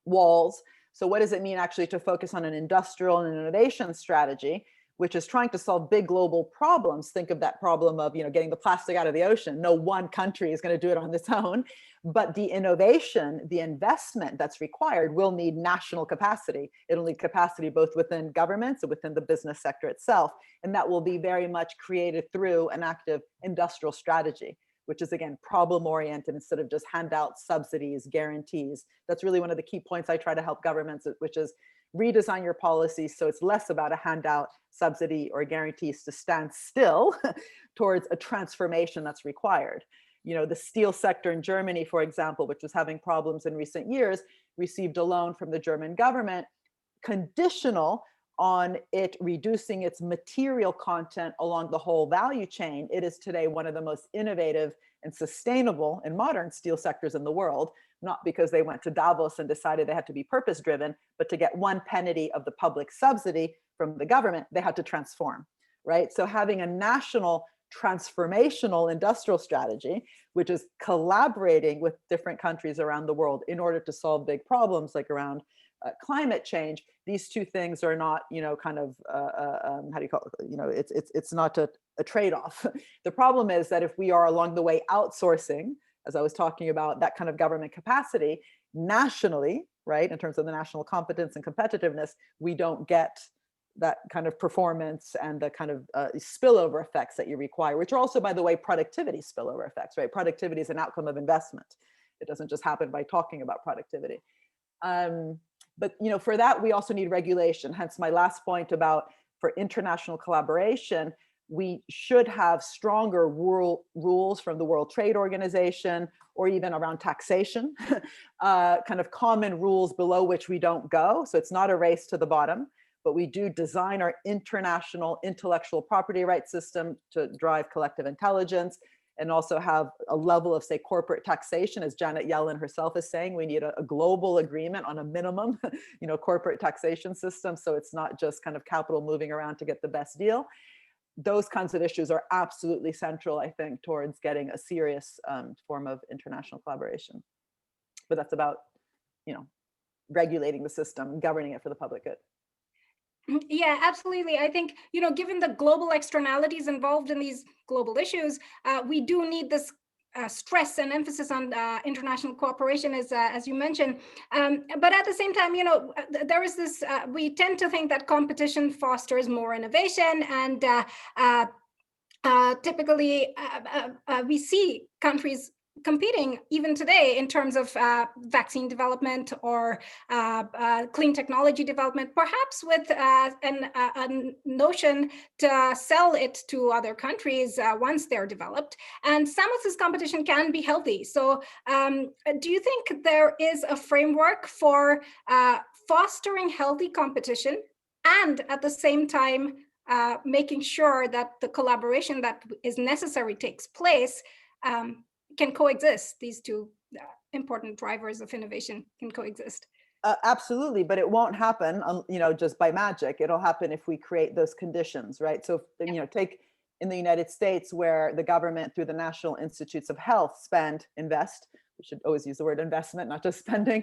Speaker 3: walls. So what does it mean actually to focus on an industrial and innovation strategy, which is trying to solve big global problems. Think of that problem of, getting the plastic out of the ocean. No one country is going to do it on its own, but the innovation, the investment that's required will need national capacity. It'll need capacity both within governments and within the business sector itself. And that will be very much created through an active industrial strategy, which is, again, problem-oriented instead of just handouts, subsidies, guarantees. That's really one of the key points I try to help governments, which is redesign your policies so it's less about a handout, subsidy, or guarantees to stand still towards a transformation that's required. The steel sector in Germany, for example, which was having problems in recent years, received a loan from the German government, conditional on it reducing its material content along the whole value chain. It is today one of the most innovative and sustainable and modern steel sectors in the world, not because they went to Davos and decided they had to be purpose driven, but to get one penny of the public subsidy from the government, they had to transform, right? So having a national transformational industrial strategy, which is collaborating with different countries around the world in order to solve big problems like around climate change. These two things are not, how do you call it? It's not a trade-off. The problem is that if we are along the way outsourcing, as I was talking about, that kind of government capacity nationally, right, in terms of the national competence and competitiveness, we don't get that kind of performance and the kind of spillover effects that you require, which are also, by the way, productivity spillover effects, right? Productivity is an outcome of investment. It doesn't just happen by talking about productivity. But for that, we also need regulation. Hence my last point about, for international collaboration, we should have stronger rules from the World Trade Organization, or even around taxation, kind of common rules below which we don't go. So it's not a race to the bottom, but we do design our international intellectual property rights system to drive collective intelligence, and also have a level of, say, corporate taxation. As Janet Yellen herself is saying, we need a global agreement on a minimum, corporate taxation system. So it's not just kind of capital moving around to get the best deal. Those kinds of issues are absolutely central, I think, towards getting a serious form of international collaboration. But that's about, regulating the system, governing it for the public good.
Speaker 2: Yeah, absolutely. I think, given the global externalities involved in these global issues, we do need this stress and emphasis on international cooperation, as you mentioned. But at the same time, there is this, we tend to think that competition fosters more innovation, and typically we see countries competing even today in terms of vaccine development or clean technology development, perhaps with a notion to sell it to other countries once they're developed. And some of this competition can be healthy. So do you think there is a framework for fostering healthy competition, and at the same time making sure that the collaboration that is necessary takes place can coexist? These two important drivers of innovation can coexist.
Speaker 3: Absolutely, but it won't happen, just by magic. It'll happen if we create those conditions, right? So, take in the United States, where the government, through the National Institutes of Health, invest. We should always use the word investment, not just spending,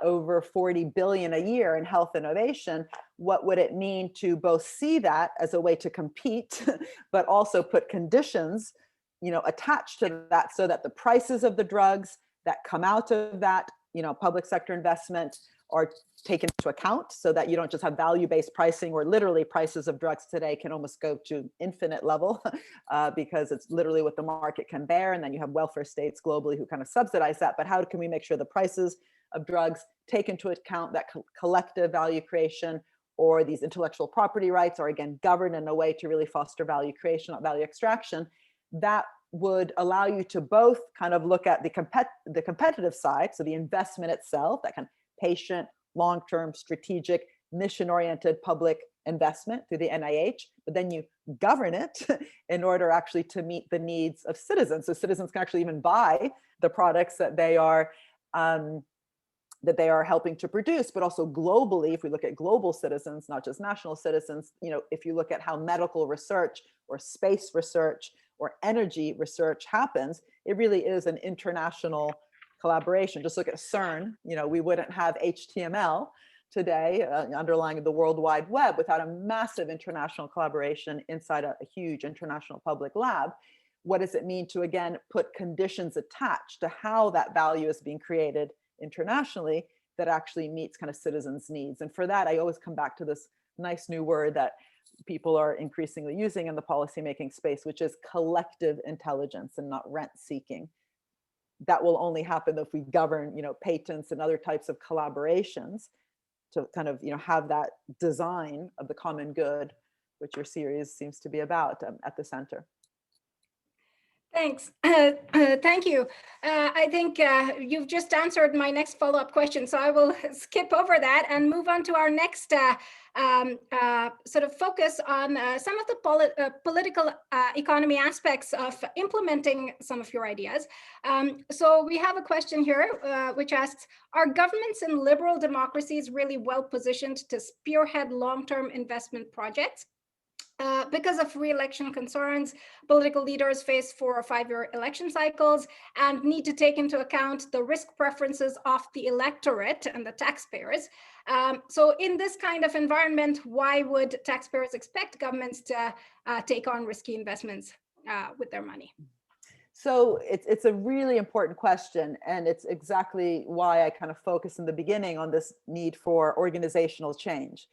Speaker 3: over 40 billion a year in health innovation. What would it mean to both see that as a way to compete, but also put conditions attached to that, so that the prices of the drugs that come out of that, public sector investment are taken into account, so that you don't just have value-based pricing, where literally prices of drugs today can almost go to infinite level because it's literally what the market can bear. And then you have welfare states globally who kind of subsidize that. But how can we make sure the prices of drugs take into account that collective value creation, or these intellectual property rights are, again, governed in a way to really foster value creation, not value extraction? That would allow you to both kind of look at the competitive side, so the investment itself, that kind of patient, long-term, strategic, mission-oriented public investment through the NIH, but then you govern it in order actually to meet the needs of citizens, so citizens can actually even buy the products that they are helping to produce. But also globally, if we look at global citizens, not just national citizens, if you look at how medical research or space research or energy research happens, it really is an international collaboration. Just look at CERN. We wouldn't have HTML today, underlying the World Wide Web, without a massive international collaboration inside a huge international public lab. What does it mean to, again, put conditions attached to how that value is being created internationally that actually meets kind of citizens' needs? And for that, I always come back to this nice new word that people are increasingly using in the policymaking space, which is collective intelligence and not rent seeking. That will only happen if we govern, patents and other types of collaborations to kind of, have that design of the common good, which your series seems to be about, at the center.
Speaker 2: Thanks. Thank you. I think you've just answered my next follow-up question, so I will skip over that and move on to our next sort of focus on some of the political economy aspects of implementing some of your ideas. So we have a question here which asks, are governments in liberal democracies really well positioned to spearhead long-term investment projects? Because of re-election concerns, political leaders face 4 or 5 year election cycles and need to take into account the risk preferences of the electorate and the taxpayers. So in this kind of environment, why would taxpayers expect governments to take on risky investments with their money?
Speaker 3: So it's a really important question, and it's exactly why I kind of focus in the beginning on this need for organizational change.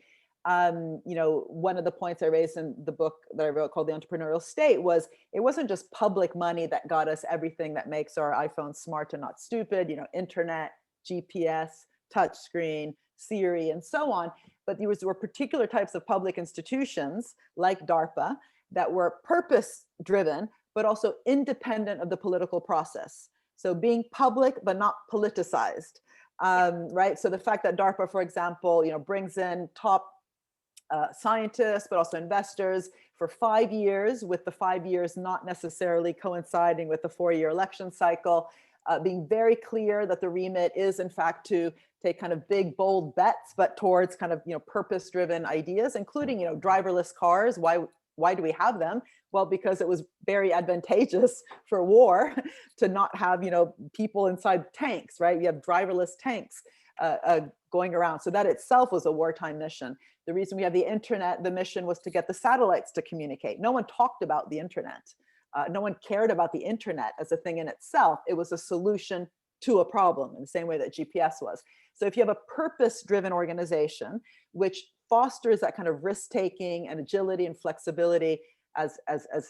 Speaker 3: One of the points I raised in the book that I wrote called The Entrepreneurial State was, it wasn't just public money that got us everything that makes our iPhone smart and not stupid, internet, GPS, touchscreen, Siri, and so on. But there were particular types of public institutions like DARPA that were purpose driven, but also independent of the political process. So being public, but not politicized, right? So the fact that DARPA, for example, brings in top scientists, but also investors for 5 years, with the 5 years not necessarily coinciding with the 4-year election cycle, being very clear that the remit is in fact to take kind of big, bold bets, but towards kind of, purpose-driven ideas, including, driverless cars. Why do we have them? Well, because it was very advantageous for war to not have, people inside tanks, right? You have driverless tanks going around. So that itself was a wartime mission. The reason we have the internet, the mission was to get the satellites to communicate. No one talked about the internet. No one cared about the internet as a thing in itself. It was a solution to a problem in the same way that GPS was. So if you have a purpose-driven organization, which fosters that kind of risk-taking and agility and flexibility, as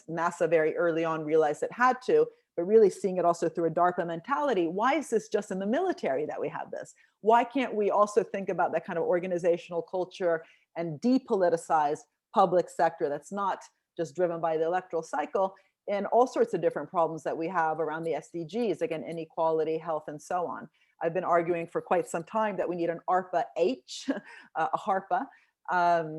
Speaker 3: NASA very early on realized it had to, but really seeing it also through a DARPA mentality. Why is this just in the military that we have this? Why can't we also think about that kind of organizational culture and depoliticized public sector that's not just driven by the electoral cycle and all sorts of different problems that we have around the SDGs, again, inequality, health, and so on. I've been arguing for quite some time that we need an ARPA-H, a HARPA.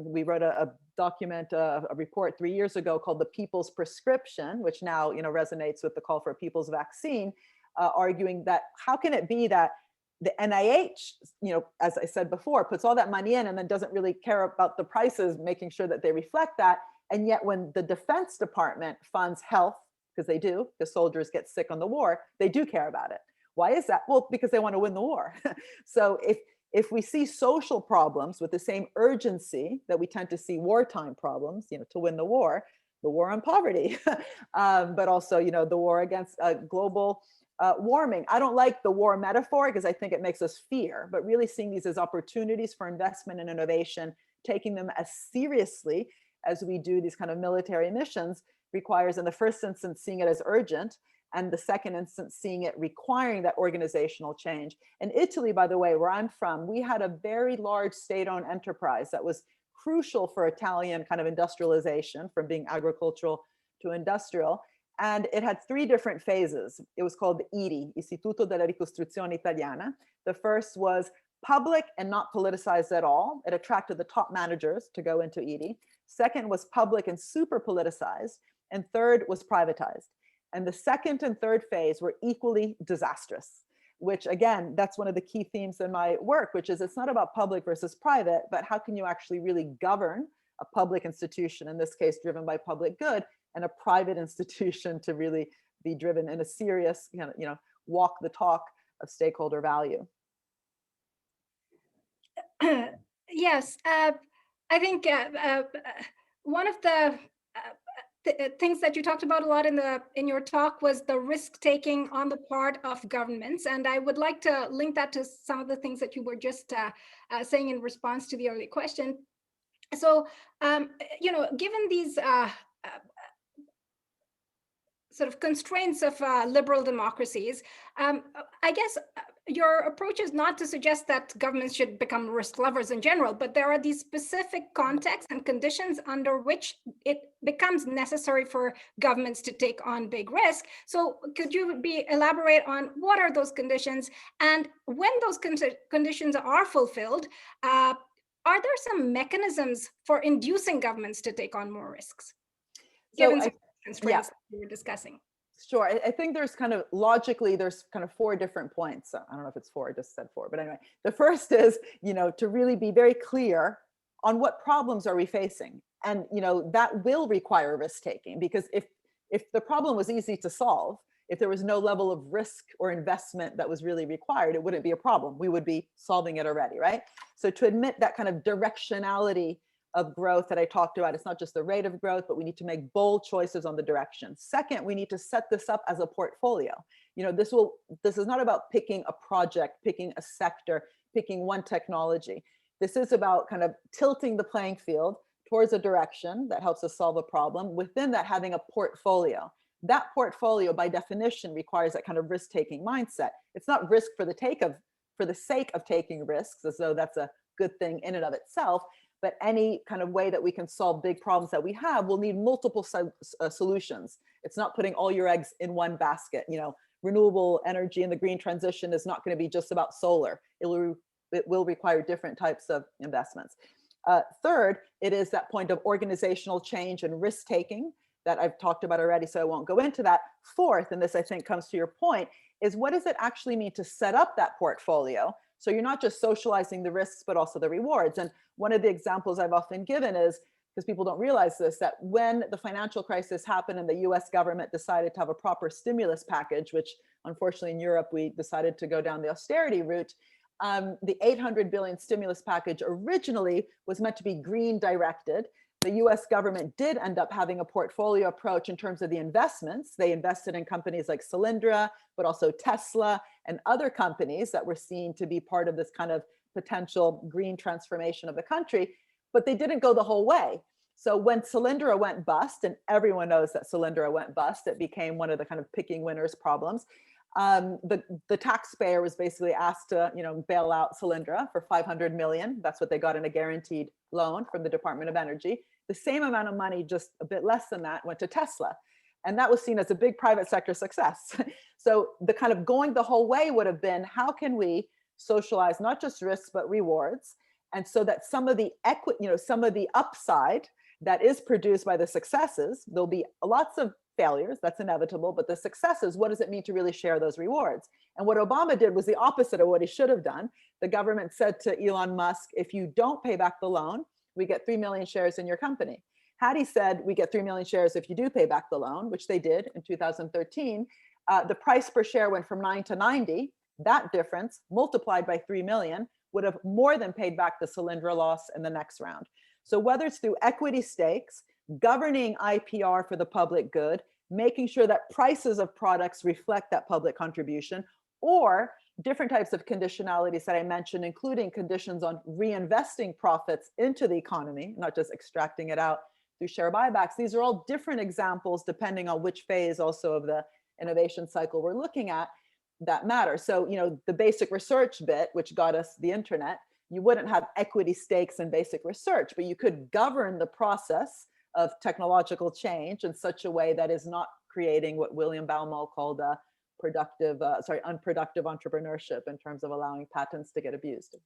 Speaker 3: We wrote a document, a report 3 years ago called The People's Prescription, which now resonates with the call for a people's vaccine, arguing that how can it be that the NIH, as I said before, puts all that money in and then doesn't really care about the prices, making sure that they reflect that. And yet when the Defense Department funds health, because they do, because soldiers get sick on the war, they do care about it. Why is that? Well, because they want to win the war. So if we see social problems with the same urgency that we tend to see wartime problems, to win the war on poverty, but also, the war against global warming. I don't like the war metaphor because I think it makes us fear, but really seeing these as opportunities for investment and innovation, taking them as seriously as we do these kind of military missions requires, in the first instance, seeing it as urgent, and the second instance, seeing it requiring that organizational change. In Italy, by the way, where I'm from, we had a very large state-owned enterprise that was crucial for Italian kind of industrialization, from being agricultural to industrial. And it had 3 different phases. It was called IRI, Istituto della Ricostruzione Italiana. The first was public and not politicized at all. It attracted the top managers to go into IRI. Second was public and super politicized. And third was privatized. And the second and third phase were equally disastrous, which again, that's one of the key themes in my work, which is it's not about public versus private, but how can you actually really govern a public institution, in this case, driven by public good, and a private institution to really be driven in a serious, walk the talk of stakeholder value.
Speaker 2: Yes, I think one of the things that you talked about a lot in your talk was the risk taking on the part of governments, and I would like to link that to some of the things that you were just saying in response to the early question. So, given these sort of constraints of liberal democracies, I guess your approach is not to suggest that governments should become risk lovers in general, but there are these specific contexts and conditions under which it becomes necessary for governments to take on big risk. So could you elaborate on what are those conditions, and when those conditions are fulfilled, are there some mechanisms for inducing governments to take on more risks, given some constraints that we were discussing?
Speaker 3: Sure. I think there's kind of logically, there's kind of 4 different points. I don't know if it's 4, I just said 4, but anyway, the first is, to really be very clear on what problems are we facing. And, that will require risk taking, because if the problem was easy to solve, if there was no level of risk or investment that was really required, it wouldn't be a problem. We would be solving it already, right? So to admit that kind of directionality of growth that I talked about, it's not just the rate of growth, but we need to make bold choices on the direction. Second, we need to set this up as a portfolio. This is not about picking a project, picking a sector, picking one technology. This is about kind of tilting the playing field towards a direction that helps us solve a problem. Within that, having a portfolio. That portfolio, by definition, requires that kind of risk-taking mindset. It's not risk for the sake of taking risks, as though that's a good thing in and of itself. But any kind of way that we can solve big problems that we have will need multiple solutions. It's not putting all your eggs in one basket. Renewable energy and the green transition is not going to be just about solar. It will require different types of investments. Third, it is that point of organizational change and risk taking that I've talked about already, so I won't go into that. Fourth, and this I think comes to your point, is what does it actually mean to set up that portfolio? So you're not just socializing the risks, but also the rewards. And one of the examples I've often given is, because people don't realize this, that when the financial crisis happened and the US government decided to have a proper stimulus package, which unfortunately in Europe, we decided to go down the austerity route, the 800 billion stimulus package originally was meant to be green directed. The US government did end up having a portfolio approach in terms of the investments. They invested in companies like Solyndra, but also Tesla and other companies that were seen to be part of this kind of potential green transformation of the country, but they didn't go the whole way. So when Solyndra went bust, and everyone knows that Solyndra went bust, it became one of the kind of picking winners problems. The taxpayer was basically asked to, bail out Solyndra for 500 million. That's what they got in a guaranteed loan from the Department of Energy. The same amount of money, just a bit less than that, went to Tesla. And that was seen as a big private sector success. So the kind of going the whole way would have been, how can we socialize not just risks, but rewards? And so that some of the some of the upside that is produced by the successes, there'll be lots of failures, that's inevitable, but the successes, what does it mean to really share those rewards? And what Obama did was the opposite of what he should have done. The government said to Elon Musk, if you don't pay back the loan, we get 3 million shares in your company. Had he said, we get 3 million shares if you do pay back the loan, which they did in 2013, the price per share went from 9 to 90. That difference multiplied by 3 million would have more than paid back the Solyndra loss in the next round. So whether it's through equity stakes, governing IPR for the public good, making sure that prices of products reflect that public contribution, or different types of conditionalities that I mentioned, including conditions on reinvesting profits into the economy, not just extracting it out through share buybacks. These are all different examples depending on which phase also of the innovation cycle we're looking at that matter. So, the basic research bit, which got us the internet, you wouldn't have equity stakes in basic research, but you could govern the process of technological change in such a way that is not creating what William Baumol called unproductive entrepreneurship in terms of allowing patents to get abused.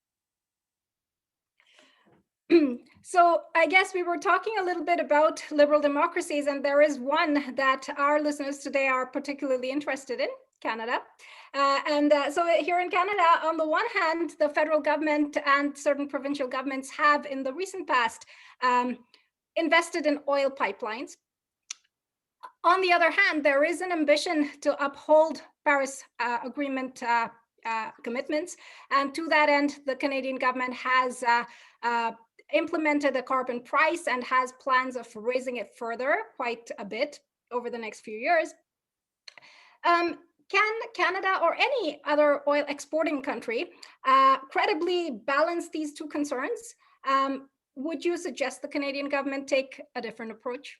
Speaker 2: So I guess we were talking a little bit about liberal democracies, and there is one that our listeners today are particularly interested in, Canada. So here in Canada, on the one hand, the federal government and certain provincial governments have in the recent past invested in oil pipelines. On the other hand, there is an ambition to uphold Paris Agreement commitments. And to that end, the Canadian government has implemented a carbon price and has plans of raising it further quite a bit over the next few years. Can Canada or any other oil exporting country credibly balance these two concerns? Would you suggest the Canadian government take a different approach?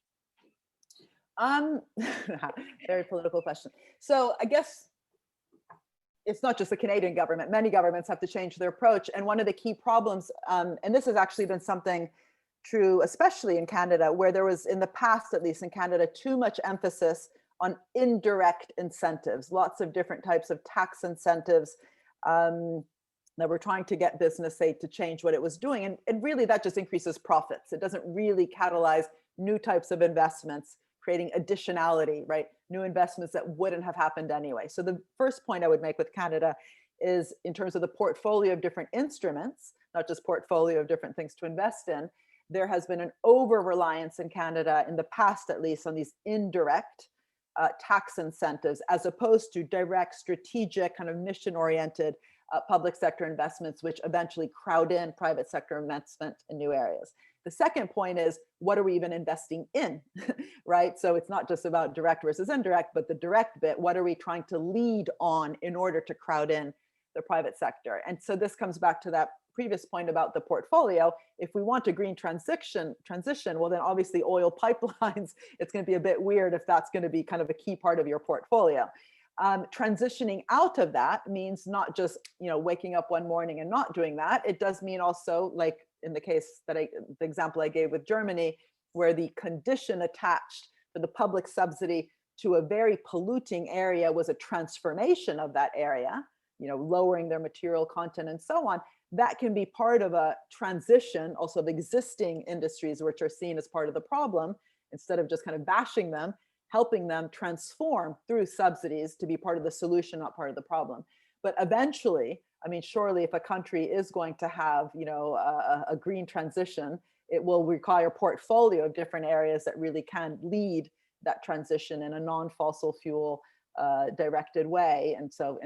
Speaker 3: Very political question. So I guess it's not just the Canadian government. Many governments have to change their approach. And one of the key problems, and this has actually been something true, especially in Canada, where there was, in the past, at least in Canada, too much emphasis on indirect incentives, lots of different types of tax incentives that were trying to get business, say, to change what it was doing. And really that just increases profits. It doesn't really catalyze new types of investments, creating additionality, right? New investments that wouldn't have happened anyway. So the first point I would make with Canada is, in terms of the portfolio of different instruments, not just portfolio of different things to invest in, there has been an over-reliance in Canada, in the past at least, on these indirect tax incentives, as opposed to direct, strategic, kind of mission-oriented public sector investments, which eventually crowd in private sector investment in new areas. The second point is, what are we even investing in, right? So it's not just about direct versus indirect, but the direct bit, what are we trying to lead on in order to crowd in the private sector? And so this comes back to that previous point about the portfolio. If we want a green transition, well, then obviously oil pipelines, it's going to be a bit weird if that's going to be kind of a key part of your portfolio. Transitioning out of that means not just, waking up one morning and not doing that. It does mean also, like in the case that the example I gave with Germany, where the condition attached for the public subsidy to a very polluting area was a transformation of that area, lowering their material content and so on. That can be part of a transition also of existing industries, which are seen as part of the problem, instead of just kind of bashing them, helping them transform through subsidies to be part of the solution, not part of the problem. But eventually, surely if a country is going to have, a green transition, it will require a portfolio of different areas that really can lead that transition in a non-fossil fuel directed way. And so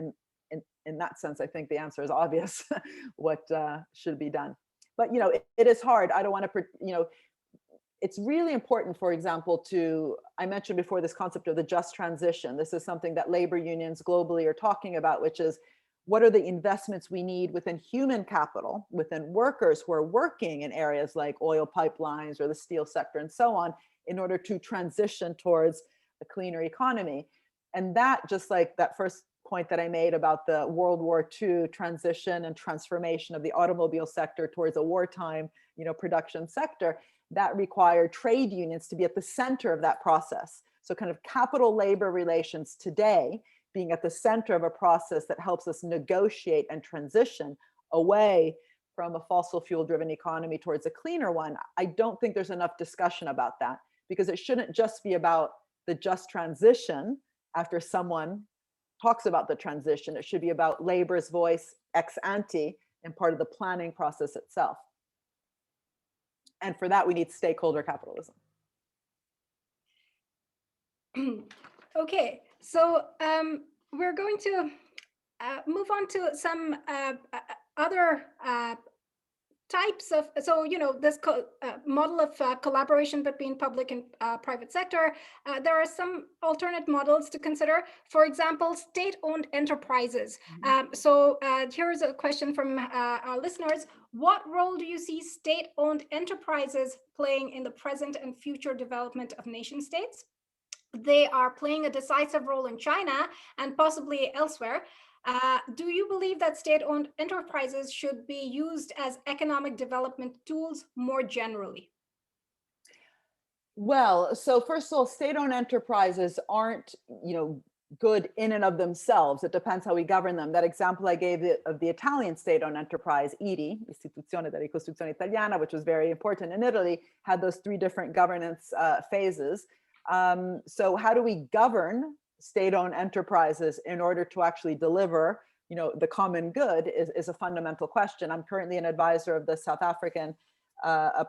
Speaker 3: in that sense, I think the answer is obvious, what should be done. But, it is hard. I don't want to, it's really important, for example, I mentioned before this concept of the just transition. This is something that labor unions globally are talking about, which is, what are the investments we need within human capital, within workers who are working in areas like oil pipelines or the steel sector and so on, in order to transition towards a cleaner economy. And that, just like that first point that I made about the World War II transition and transformation of the automobile sector towards a wartime, production sector, that required trade unions to be at the center of that process. So kind of capital labor relations today being at the center of a process that helps us negotiate and transition away from a fossil fuel driven economy towards a cleaner one. I don't think there's enough discussion about that, because it shouldn't just be about the just transition after someone talks about the transition. It should be about labor's voice ex ante and part of the planning process itself. And for that, we need stakeholder capitalism.
Speaker 2: Okay, so we're going to move on to some other types of, this model of collaboration between public and private sector. There are some alternate models to consider. For example, state-owned enterprises. So here's a question from our listeners. What role do you see state-owned enterprises playing in the present and future development of nation states? They are playing a decisive role in China and possibly elsewhere. Do you believe that state-owned enterprises should be used as economic development tools more generally?
Speaker 3: Well, so first of all, state-owned enterprises aren't, good in and of themselves. It depends how we govern them. That example I gave of the Italian state-owned enterprise, IRI, Istituzione della Ricostruzione Italiana, which was very important in Italy, had those three different governance phases. So how do we govern state-owned enterprises in order to actually deliver, the common good is a fundamental question. I'm currently an advisor of the South African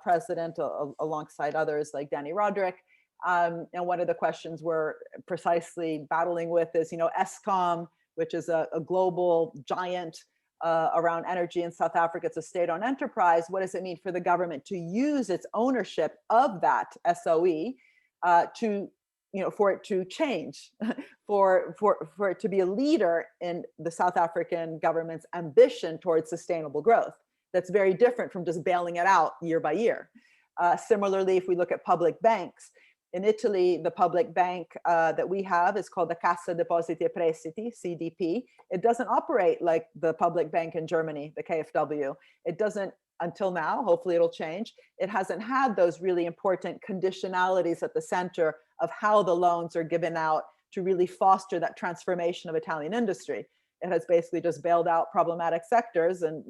Speaker 3: president alongside others like Danny Roderick. And one of the questions we're precisely battling with is, Eskom, which is a global giant around energy in South Africa. It's a state-owned enterprise. What does it mean for the government to use its ownership of that SOE to, for it to change, for it to be a leader in the South African government's ambition towards sustainable growth? That's very different from just bailing it out year by year. Similarly, if we look at public banks, in Italy, the public bank that we have is called the Cassa Depositi e Prestiti, CDP. It doesn't operate like the public bank in Germany, the KfW. It doesn't, until now, hopefully it'll change. It hasn't had those really important conditionalities at the center of how the loans are given out to really foster that transformation of Italian industry. It has basically just bailed out problematic sectors, and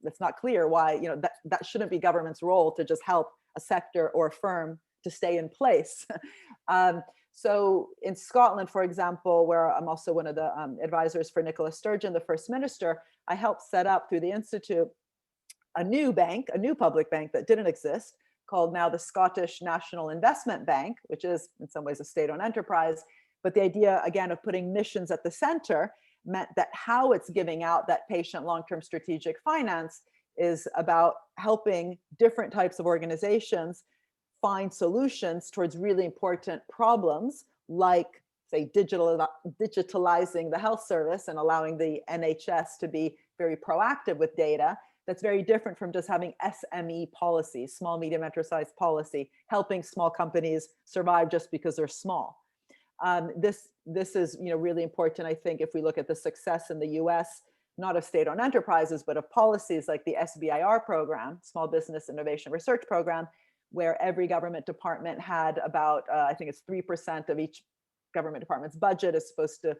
Speaker 3: it's not clear why that shouldn't be government's role to just help a sector or a firm to stay in place. So in Scotland, for example, where I'm also one of the advisors for Nicola Sturgeon, the First Minister, I helped set up through the Institute a new bank, a new public bank that didn't exist, called now the Scottish National Investment Bank, which is in some ways a state-owned enterprise. But the idea, again, of putting missions at the center meant that how it's giving out that patient long-term strategic finance is about helping different types of organizations find solutions towards really important problems, like, say, digitalizing the health service and allowing the NHS to be very proactive with data. That's very different from just having SME policy, small, medium enterprise policy, helping small companies survive just because they're small. This is really important, I think, if we look at the success in the US, not of state-owned enterprises, but of policies like the SBIR program, Small Business Innovation Research Program, where every government department had about, I think it's 3% of each government department's budget is supposed to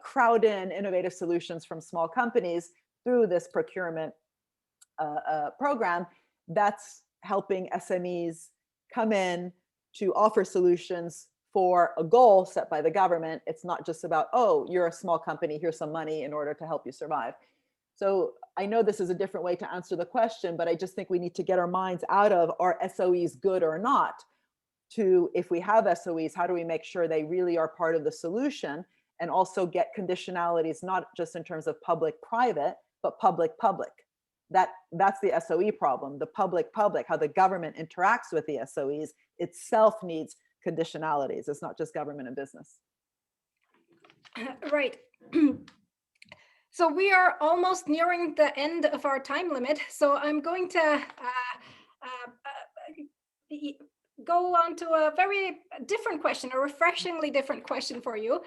Speaker 3: crowd in innovative solutions from small companies through this procurement program. That's helping SMEs come in to offer solutions for a goal set by the government. It's not just about, oh, you're a small company, here's some money in order to help you survive. So I know this is a different way to answer the question, but I just think we need to get our minds out of, are SOEs good or not, to, if we have SOEs, how do we make sure they really are part of the solution, and also get conditionalities, not just in terms of public-private, but public-public. That's the SOE problem, the public-public, how the government interacts with the SOEs itself needs conditionalities. It's not just government and business.
Speaker 2: Right. So we are almost nearing the end of our time limit. So I'm going to go on to a very different question, a refreshingly different question for you.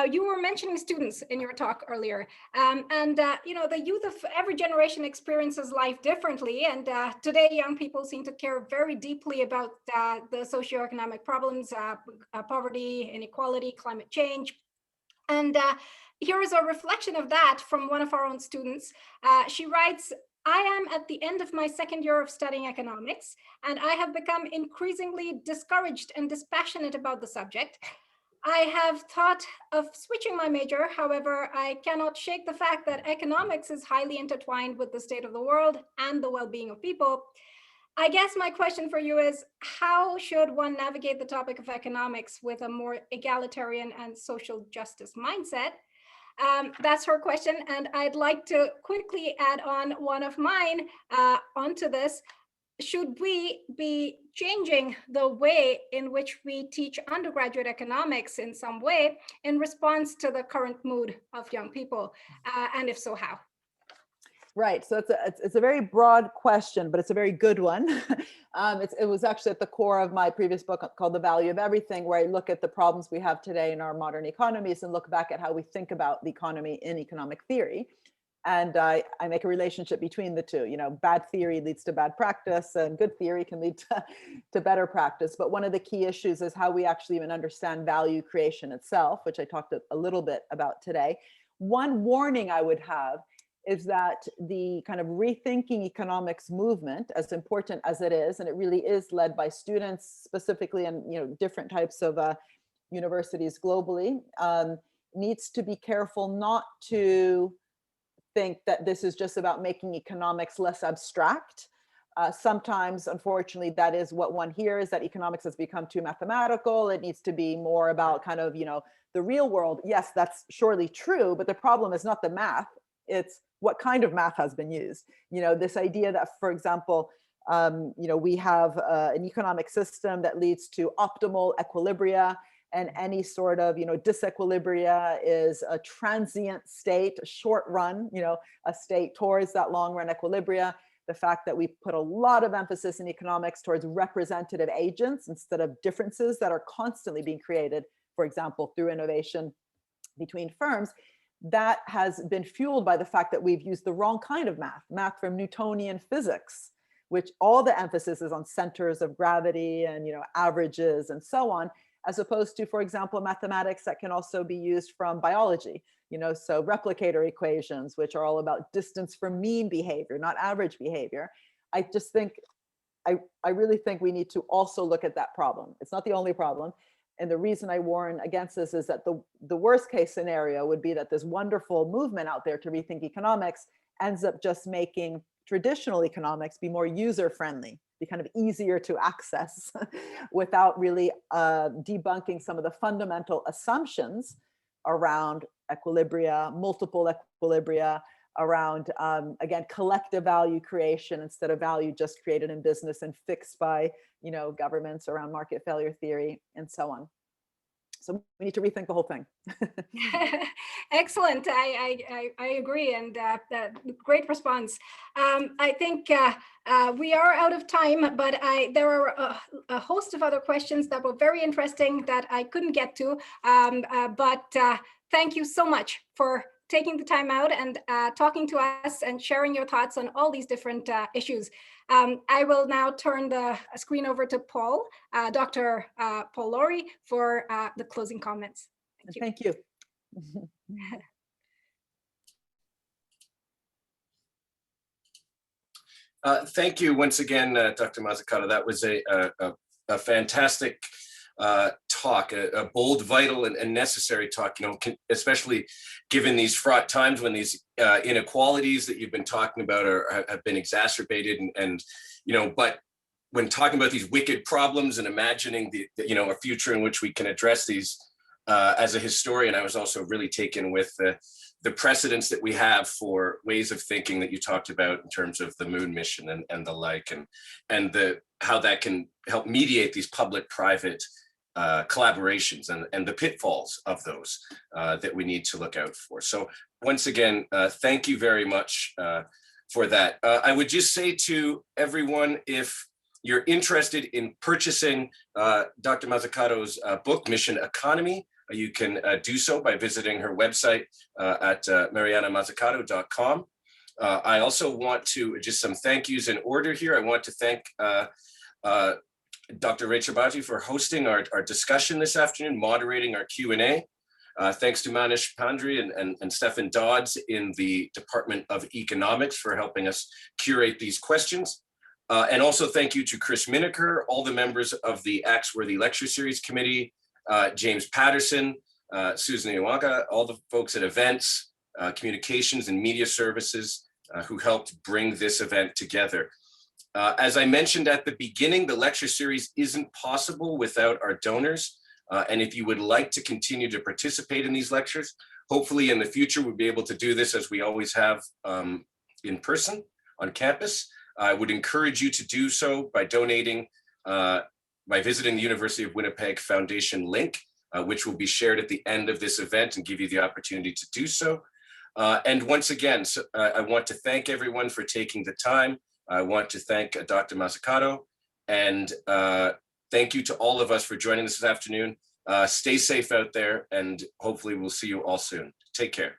Speaker 2: You were mentioning students in your talk earlier, the youth of every generation experiences life differently, and today young people seem to care very deeply about the socioeconomic problems, poverty, inequality, climate change. And here is a reflection of that from one of our own students. She writes, I am at the end of my second year of studying economics, and I have become increasingly discouraged and dispassionate about the subject. I have thought of switching my major. However, I cannot shake the fact that economics is highly intertwined with the state of the world and the well-being of people. I guess my question for you is, how should one navigate the topic of economics with a more egalitarian and social justice mindset? That's her question, and I'd like to quickly add on one of mine onto this. Should we be changing the way in which we teach undergraduate economics in some way in response to the current mood of young people? And if so, how?
Speaker 3: Right. So it's a very broad question, but it's a very good one. It was actually at the core of my previous book called The Value of Everything, where I look at the problems we have today in our modern economies and look back at how we think about the economy in economic theory. And I make a relationship between the two. Bad theory leads to bad practice, and good theory can lead to better practice. But one of the key issues is how we actually even understand value creation itself, which I talked a little bit about today. One warning I would have is that the kind of rethinking economics movement, as important as it is, and it really is led by students specifically, and different types of universities globally, needs to be careful not to think that this is just about making economics less abstract. Sometimes, unfortunately, that is what one hears, that economics has become too mathematical. It needs to be more about kind of, the real world, yes, that's surely true, but the problem is not the math, it's what kind of math has been used. This idea that, for example, we have an economic system that leads to optimal equilibria, and any sort of disequilibria is a transient state, a short run, a state towards that long run equilibria. The fact that we put a lot of emphasis in economics towards representative agents instead of differences that are constantly being created, for example, through innovation between firms, that has been fueled by the fact that we've used the wrong kind of math from Newtonian physics, which all the emphasis is on centers of gravity and averages and so on, as opposed to, for example, mathematics that can also be used from biology. So replicator equations, which are all about distance from mean behavior, not average behavior. I just think, I really think we need to also look at that problem. It's not the only problem. And the reason I warn against this is that the worst case scenario would be that this wonderful movement out there to rethink economics ends up just making traditional economics be more user-friendly, be kind of easier to access without really debunking some of the fundamental assumptions around equilibria, multiple equilibria, around, again, collective value creation instead of value just created in business and fixed by, governments, around market failure theory and so on. So we need to rethink the whole thing.
Speaker 2: Excellent. I agree, and great response. I think we are out of time, but there are a host of other questions that were very interesting that I couldn't get to. But thank you so much for taking the time out and talking to us and sharing your thoughts on all these different issues. I will now turn the screen over to Paul, Dr. Paul Laurie, for the closing comments. Thank you.
Speaker 3: Thank you.
Speaker 1: Thank you once again, Dr. Mazzucato. That was a fantastic talk, a bold, vital, and necessary talk, especially given these fraught times when these inequalities that you've been talking about have been exacerbated, but when talking about these wicked problems and imagining a future in which we can address these, as a historian, I was also really taken with the precedents that we have for ways of thinking that you talked about in terms of the moon mission and the like, and how that can help mediate these public-private collaborations and the pitfalls of those that we need to look out for. So once again, thank you very much for that. I would just say to everyone, if you're interested in purchasing Dr. Mazzucato's book, Mission Economy, you can do so by visiting her website at marianamazzucato.com. I also want to, just some thank yous in order here. I want to thank Dr. Rachel Baji for hosting our discussion this afternoon, moderating our Q&A. Thanks to Manish Pandry and Stefan Dodds in the Department of Economics for helping us curate these questions. And also thank you to Chris Miniker, all the members of the Axworthy Lecture Series Committee, James Patterson, Susan Iwaka, all the folks at events, communications and media services who helped bring this event together. As I mentioned at the beginning, the lecture series isn't possible without our donors. And if you would like to continue to participate in these lectures, hopefully in the future, we'll be able to do this as we always have in person on campus. I would encourage you to do so by donating, by visiting the University of Winnipeg Foundation link, which will be shared at the end of this event and give you the opportunity to do so. And once again, I want to thank everyone for taking the time. I want to thank Dr. Mazzucato, and thank you to all of us for joining us this afternoon. Stay safe out there, and hopefully we'll see you all soon. Take care.